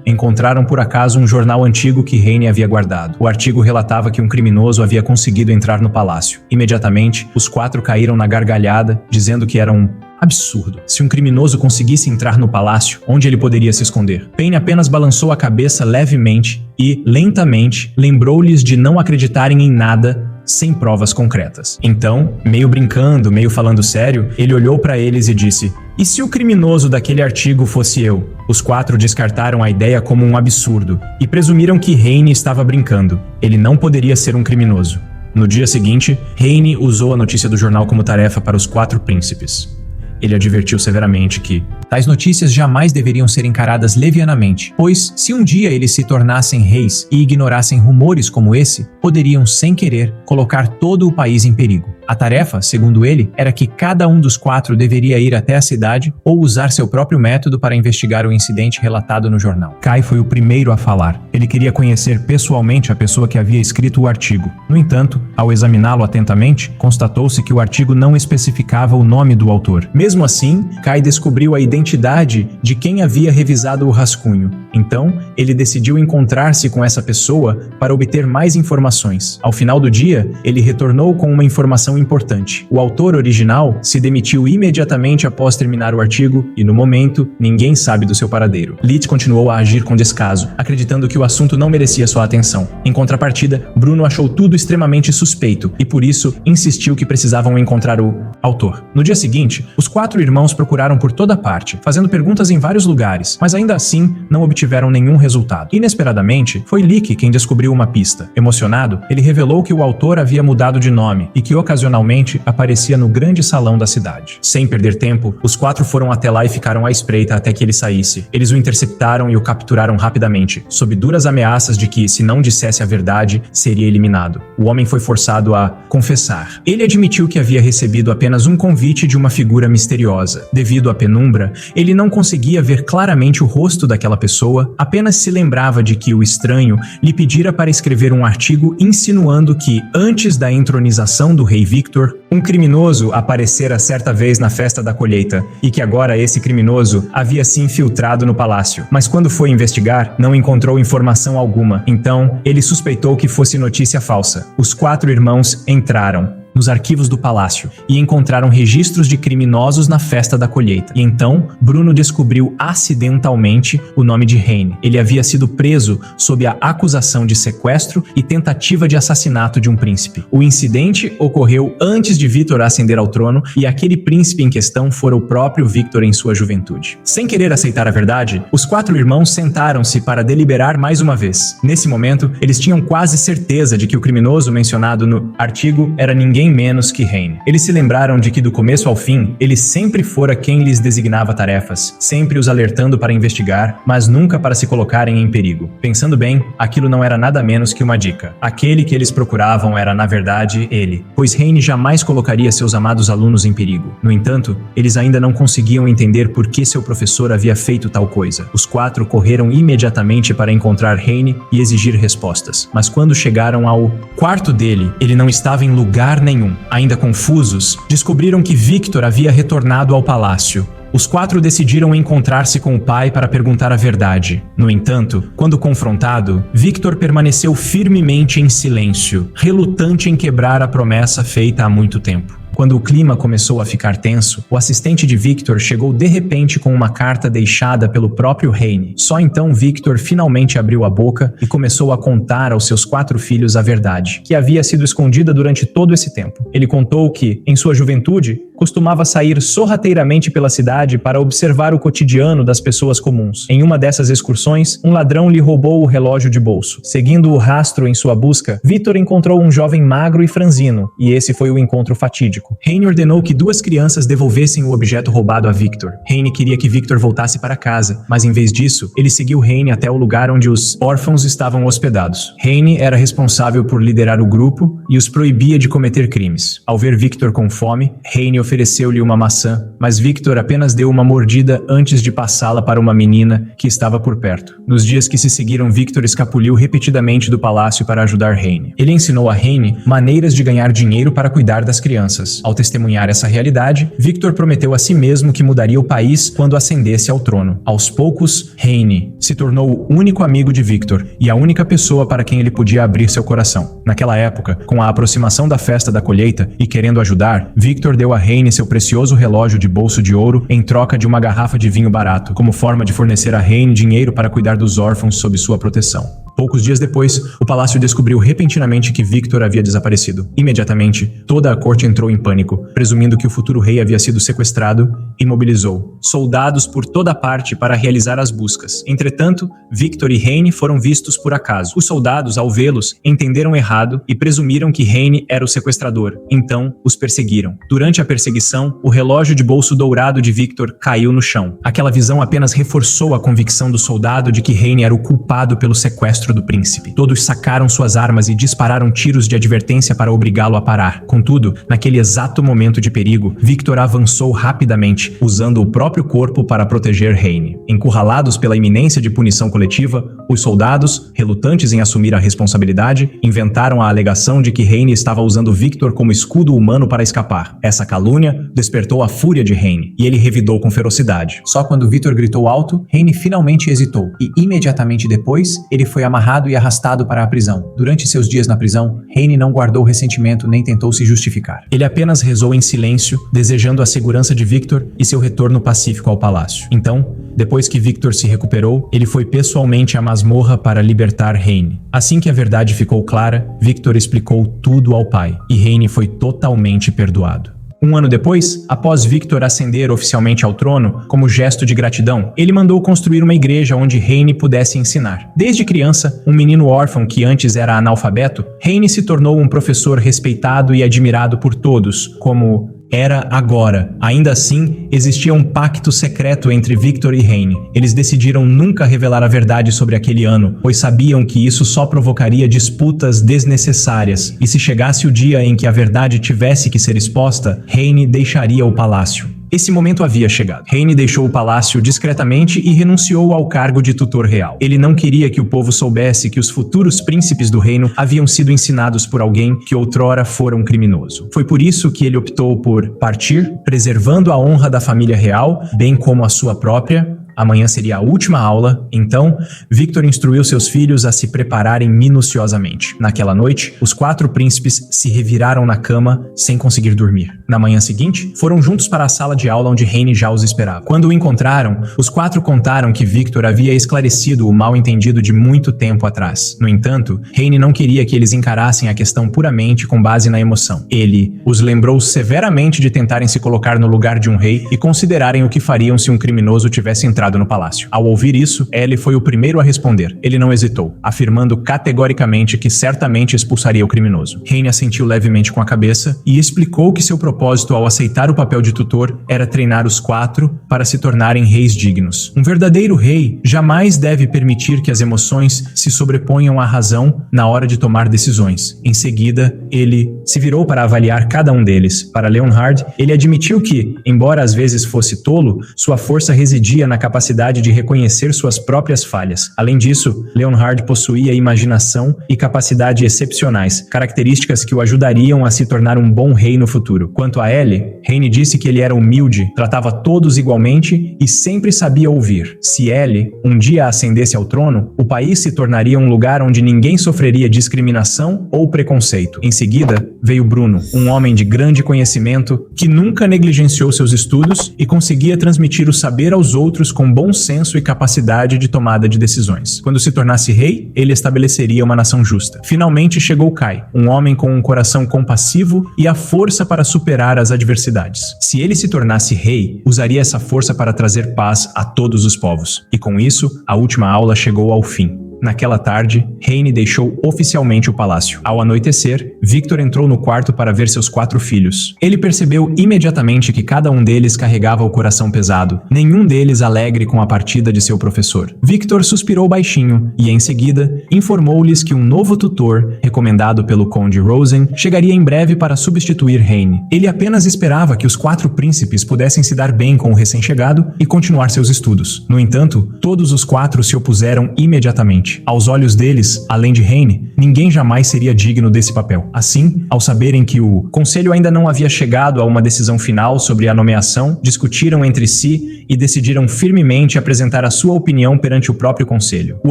encontraram por acaso um jornal antigo que Heine havia guardado. O artigo relatava que um criminoso havia conseguido entrar no palácio. Imediatamente, os 4 caíram na gargalhada, dizendo que era um absurdo. Se um criminoso conseguisse entrar no palácio, onde ele poderia se esconder? Paine apenas balançou a cabeça levemente e, lentamente, lembrou-lhes de não acreditarem em nada sem provas concretas. Então, meio brincando, meio falando sério, ele olhou para eles e disse: "E se o criminoso daquele artigo fosse eu?" Os 4 descartaram a ideia como um absurdo e presumiram que Heine estava brincando. Ele não poderia ser um criminoso. No dia seguinte, Heine usou a notícia do jornal como tarefa para os 4 príncipes. Ele advertiu severamente que, Tais notícias jamais deveriam ser encaradas levianamente, pois, se um dia eles se tornassem reis e ignorassem rumores como esse, poderiam, sem querer, colocar todo o país em perigo. A tarefa, segundo ele, era que cada um dos 4 deveria ir até a cidade ou usar seu próprio método para investigar o incidente relatado no jornal. Kai foi o primeiro a falar. Ele queria conhecer pessoalmente a pessoa que havia escrito o artigo. No entanto, ao examiná-lo atentamente, constatou-se que o artigo não especificava o nome do autor. Mesmo assim, Kai descobriu a identidade de quem havia revisado o rascunho. Então, ele decidiu encontrar-se com essa pessoa para obter mais informações. Ao final do dia, ele retornou com uma informação importante. O autor original se demitiu imediatamente após terminar o artigo e, no momento, ninguém sabe do seu paradeiro. Leeds continuou a agir com descaso, acreditando que o assunto não merecia sua atenção. Em contrapartida, Bruno achou tudo extremamente suspeito e, por isso, insistiu que precisavam encontrar o autor. No dia seguinte, os 4 irmãos procuraram por toda parte, fazendo perguntas em vários lugares, mas ainda assim não obtiveram nenhum resultado. Inesperadamente, foi Lick quem descobriu uma pista. Emocionado, ele revelou que o autor havia mudado de nome e que ocasionalmente aparecia no grande salão da cidade. Sem perder tempo, os 4 foram até lá e ficaram à espreita até que ele saísse. Eles o interceptaram e o capturaram rapidamente, sob duras ameaças de que, se não dissesse a verdade, seria eliminado. O homem foi forçado a confessar. Ele admitiu que havia recebido apenas um convite de uma figura misteriosa. Devido à penumbra, ele não conseguia ver claramente o rosto daquela pessoa, apenas se lembrava de que o estranho lhe pedira para escrever um artigo insinuando que, antes da entronização do rei Victor, um criminoso aparecera certa vez na festa da colheita e que agora esse criminoso havia se infiltrado no palácio. Mas quando foi investigar, não encontrou informação alguma. Então, ele suspeitou que fosse notícia falsa. Os 4 irmãos entraram nos arquivos do palácio e encontraram registros de criminosos na festa da colheita. E então, Bruno descobriu acidentalmente o nome de Heine. Ele havia sido preso sob a acusação de sequestro e tentativa de assassinato de um príncipe. O incidente ocorreu antes de Victor ascender ao trono e aquele príncipe em questão fora o próprio Victor em sua juventude. Sem querer aceitar a verdade, os 4 irmãos sentaram-se para deliberar mais uma vez. Nesse momento, eles tinham quase certeza de que o criminoso mencionado no artigo era ninguém menos que Heine. Eles se lembraram de que do começo ao fim, ele sempre fora quem lhes designava tarefas, sempre os alertando para investigar, mas nunca para se colocarem em perigo. Pensando bem, aquilo não era nada menos que uma dica. Aquele que eles procuravam era, na verdade, ele, pois Heine jamais colocaria seus amados alunos em perigo. No entanto, eles ainda não conseguiam entender por que seu professor havia feito tal coisa. Os 4 correram imediatamente para encontrar Heine e exigir respostas. Mas quando chegaram ao quarto dele, ele não estava em lugar nenhum. Ainda confusos, descobriram que Victor havia retornado ao palácio. Os 4 decidiram encontrar-se com o pai para perguntar a verdade. No entanto, quando confrontado, Victor permaneceu firmemente em silêncio, relutante em quebrar a promessa feita há muito tempo. Quando o clima começou a ficar tenso, o assistente de Victor chegou de repente com uma carta deixada pelo próprio Heine. Só então Victor finalmente abriu a boca e começou a contar aos seus 4 filhos a verdade, que havia sido escondida durante todo esse tempo. Ele contou que, em sua juventude, costumava sair sorrateiramente pela cidade para observar o cotidiano das pessoas comuns. Em uma dessas excursões, um ladrão lhe roubou o relógio de bolso. Seguindo o rastro em sua busca, Victor encontrou um jovem magro e franzino, e esse foi o encontro fatídico. Heine ordenou que 2 crianças devolvessem o objeto roubado a Victor. Heine queria que Victor voltasse para casa, mas em vez disso, ele seguiu Heine até o lugar onde os órfãos estavam hospedados. Heine era responsável por liderar o grupo e os proibia de cometer crimes. Ao ver Victor com fome, Heine ofereceu-lhe uma maçã, mas Victor apenas deu uma mordida antes de passá-la para uma menina que estava por perto. Nos dias que se seguiram, Victor escapuliu repetidamente do palácio para ajudar Heine. Ele ensinou a Heine maneiras de ganhar dinheiro para cuidar das crianças. Ao testemunhar essa realidade, Victor prometeu a si mesmo que mudaria o país quando ascendesse ao trono. Aos poucos, Heine se tornou o único amigo de Victor e a única pessoa para quem ele podia abrir seu coração. Naquela época, com a aproximação da festa da colheita e querendo ajudar, Victor deu a Heine seu precioso relógio de bolso de ouro em troca de uma garrafa de vinho barato, como forma de fornecer a Heine dinheiro para cuidar dos órfãos sob sua proteção. Poucos dias depois, o palácio descobriu repentinamente que Victor havia desaparecido. Imediatamente, toda a corte entrou em pânico, presumindo que o futuro rei havia sido sequestrado e mobilizou soldados por toda parte para realizar as buscas. Entretanto, Victor e Heine foram vistos por acaso. Os soldados, ao vê-los, entenderam errado e presumiram que Heine era o sequestrador. Então, os perseguiram. Durante a perseguição, o relógio de bolso dourado de Victor caiu no chão. Aquela visão apenas reforçou a convicção do soldado de que Heine era o culpado pelo sequestro do príncipe. Todos sacaram suas armas e dispararam tiros de advertência para obrigá-lo a parar. Contudo, naquele exato momento de perigo, Victor avançou rapidamente, usando o próprio corpo para proteger Heine. Encurralados pela iminência de punição coletiva, os soldados, relutantes em assumir a responsabilidade, inventaram a alegação de que Heine estava usando Victor como escudo humano para escapar. Essa calúnia despertou a fúria de Heine, e ele revidou com ferocidade. Só quando Victor gritou alto, Heine finalmente hesitou, e imediatamente depois, ele foi amarrado e arrastado para a prisão. Durante seus dias na prisão, Heine não guardou ressentimento nem tentou se justificar. Ele apenas rezou em silêncio, desejando a segurança de Victor e seu retorno pacífico ao palácio. Então, depois que Victor se recuperou, ele foi pessoalmente à masmorra para libertar Heine. Assim que a verdade ficou clara, Victor explicou tudo ao pai, e Heine foi totalmente perdoado. Um ano depois, após Victor ascender oficialmente ao trono, como gesto de gratidão, ele mandou construir uma igreja onde Heine pudesse ensinar. Desde criança, um menino órfão que antes era analfabeto, Heine se tornou um professor respeitado e admirado por todos, como era agora. Ainda assim, existia um pacto secreto entre Victor e Heine. Eles decidiram nunca revelar a verdade sobre aquele ano, pois sabiam que isso só provocaria disputas desnecessárias, e se chegasse o dia em que a verdade tivesse que ser exposta, Heine deixaria o palácio. Esse momento havia chegado. Heine deixou o palácio discretamente e renunciou ao cargo de tutor real. Ele não queria que o povo soubesse que os futuros príncipes do reino haviam sido ensinados por alguém que outrora fora um criminoso. Foi por isso que ele optou por partir, preservando a honra da família real, bem como a sua própria. Amanhã seria a última aula, então Victor instruiu seus filhos a se prepararem minuciosamente. Naquela noite, os 4 príncipes se reviraram na cama sem conseguir dormir. Na manhã seguinte, foram juntos para a sala de aula onde Heine já os esperava. Quando o encontraram, os 4 contaram que Victor havia esclarecido o mal-entendido de muito tempo atrás. No entanto, Heine não queria que eles encarassem a questão puramente com base na emoção. Ele os lembrou severamente de tentarem se colocar no lugar de um rei e considerarem o que fariam se um criminoso tivesse entrado no palácio. Ao ouvir isso, Ellie foi o primeiro a responder. Ele não hesitou, afirmando categoricamente que certamente expulsaria o criminoso. Heine assentiu levemente com a cabeça e explicou que seu propósito ao aceitar o papel de tutor era treinar os 4 para se tornarem reis dignos. Um verdadeiro rei jamais deve permitir que as emoções se sobreponham à razão na hora de tomar decisões. Em seguida, ele se virou para avaliar cada um deles. Para Leonhard, ele admitiu que, embora às vezes fosse tolo, sua força residia na capacidade de reconhecer suas próprias falhas. Além disso, Leonhard possuía imaginação e capacidade excepcionais, características que o ajudariam a se tornar um bom rei no futuro. Quanto a Ellie, Heine disse que ele era humilde, tratava todos igualmente e sempre sabia ouvir. Se Ellie um dia ascendesse ao trono, o país se tornaria um lugar onde ninguém sofreria discriminação ou preconceito. Em seguida, veio Bruno, um homem de grande conhecimento que nunca negligenciou seus estudos e conseguia transmitir o saber aos outros com bom senso e capacidade de tomada de decisões. Quando se tornasse rei, ele estabeleceria uma nação justa. Finalmente chegou Kai, um homem com um coração compassivo e a força para superar as adversidades. Se ele se tornasse rei, usaria essa força para trazer paz a todos os povos. E com isso, a última aula chegou ao fim. Naquela tarde, Heine deixou oficialmente o palácio. Ao anoitecer, Victor entrou no quarto para ver seus 4 filhos. Ele percebeu imediatamente que cada um deles carregava o coração pesado, nenhum deles alegre com a partida de seu professor. Victor suspirou baixinho e, em seguida, informou-lhes que um novo tutor, recomendado pelo Conde Rosen, chegaria em breve para substituir Heine. Ele apenas esperava que os 4 príncipes pudessem se dar bem com o recém-chegado e continuar seus estudos. No entanto, todos os 4 se opuseram imediatamente. Aos olhos deles, além de Heine, ninguém jamais seria digno desse papel. Assim, ao saberem que o conselho ainda não havia chegado a uma decisão final sobre a nomeação, discutiram entre si e decidiram firmemente apresentar a sua opinião perante o próprio conselho. O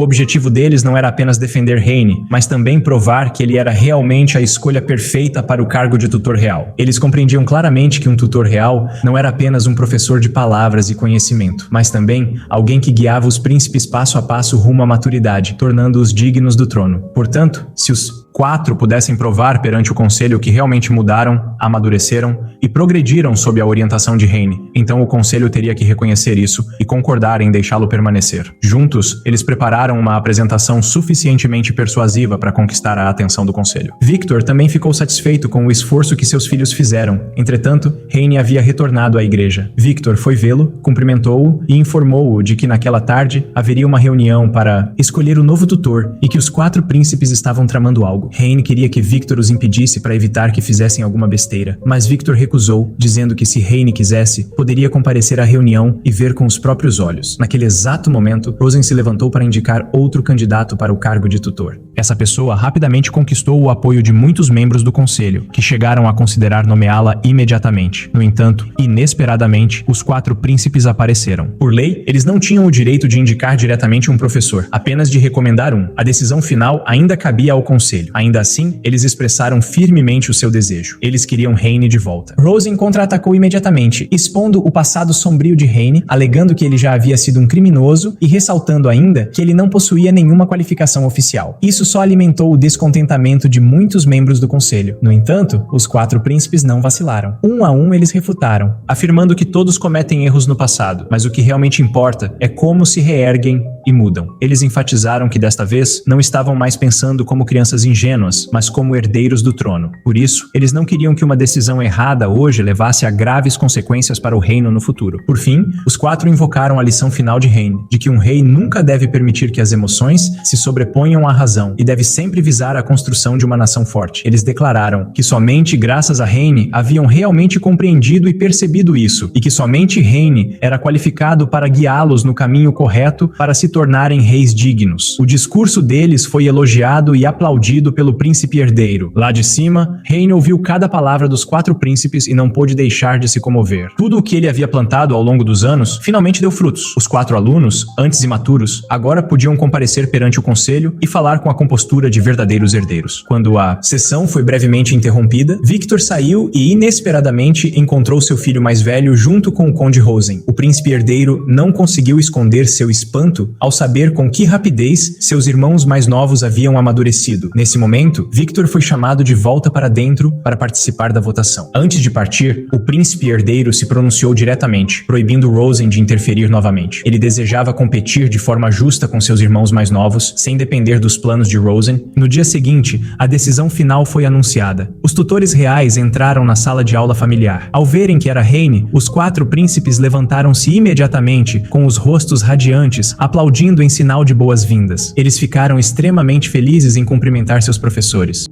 objetivo deles não era apenas defender Heine, mas também provar que ele era realmente a escolha perfeita para o cargo de tutor real. Eles compreendiam claramente que um tutor real não era apenas um professor de palavras e conhecimento, mas também alguém que guiava os príncipes passo a passo rumo à maturidade, tornando-os dignos do trono. Portanto, se os 4 pudessem provar perante o conselho que realmente mudaram, amadureceram e progrediram sob a orientação de Heine, então o conselho teria que reconhecer isso e concordar em deixá-lo permanecer. Juntos, eles prepararam uma apresentação suficientemente persuasiva para conquistar a atenção do conselho. Victor também ficou satisfeito com o esforço que seus filhos fizeram. Entretanto, Heine havia retornado à igreja. Victor foi vê-lo, cumprimentou-o e informou-o de que naquela tarde haveria uma reunião para escolher o novo tutor e que os 4 príncipes estavam tramando algo. Heine queria que Victor os impedisse para evitar que fizessem alguma besteira, mas Victor recusou, dizendo que se Heine quisesse, poderia comparecer à reunião e ver com os próprios olhos. Naquele exato momento, Rosen se levantou para indicar outro candidato para o cargo de tutor. Essa pessoa rapidamente conquistou o apoio de muitos membros do conselho, que chegaram a considerar nomeá-la imediatamente. No entanto, inesperadamente, os 4 príncipes apareceram. Por lei, eles não tinham o direito de indicar diretamente um professor, apenas de recomendar um. A decisão final ainda cabia ao conselho. Ainda assim, eles expressaram firmemente o seu desejo. Eles queriam Heine de volta. Rosen contra-atacou imediatamente, expondo o passado sombrio de Heine, alegando que ele já havia sido um criminoso e ressaltando ainda que ele não possuía nenhuma qualificação oficial. Isso só alimentou o descontentamento de muitos membros do conselho. No entanto, os 4 príncipes não vacilaram. Um a um eles refutaram, afirmando que todos cometem erros no passado, mas o que realmente importa é como se reerguem e mudam. Eles enfatizaram que desta vez não estavam mais pensando como crianças ingênuas, mas como herdeiros do trono. Por isso, eles não queriam que uma decisão errada hoje levasse a graves consequências para o reino no futuro. Por fim, os 4 invocaram a lição final de Heine, de que um rei nunca deve permitir que as emoções se sobreponham à razão e deve sempre visar a construção de uma nação forte. Eles declararam que somente graças a Heine haviam realmente compreendido e percebido isso, e que somente Heine era qualificado para guiá-los no caminho correto para se tornarem reis dignos. O discurso deles foi elogiado e aplaudido pelo príncipe herdeiro. Lá de cima, Heine ouviu cada palavra dos 4 príncipes e não pôde deixar de se comover. Tudo o que ele havia plantado ao longo dos anos finalmente deu frutos. Os 4 alunos, antes imaturos, agora podiam comparecer perante o conselho e falar com a compostura de verdadeiros herdeiros. Quando a sessão foi brevemente interrompida, Victor saiu e inesperadamente encontrou seu filho mais velho junto com o conde Rosen. O príncipe herdeiro não conseguiu esconder seu espanto ao saber com que rapidez seus irmãos mais novos haviam amadurecido. Nesse momento, Victor foi chamado de volta para dentro para participar da votação. Antes de partir, o príncipe herdeiro se pronunciou diretamente, proibindo Rosen de interferir novamente. Ele desejava competir de forma justa com seus irmãos mais novos, sem depender dos planos de Rosen. No dia seguinte, a decisão final foi anunciada. Os tutores reais entraram na sala de aula familiar. Ao verem que era Heine, os 4 príncipes levantaram-se imediatamente, com os rostos radiantes, aplaudindo em sinal de boas-vindas. Eles ficaram extremamente felizes em cumprimentar seus professores.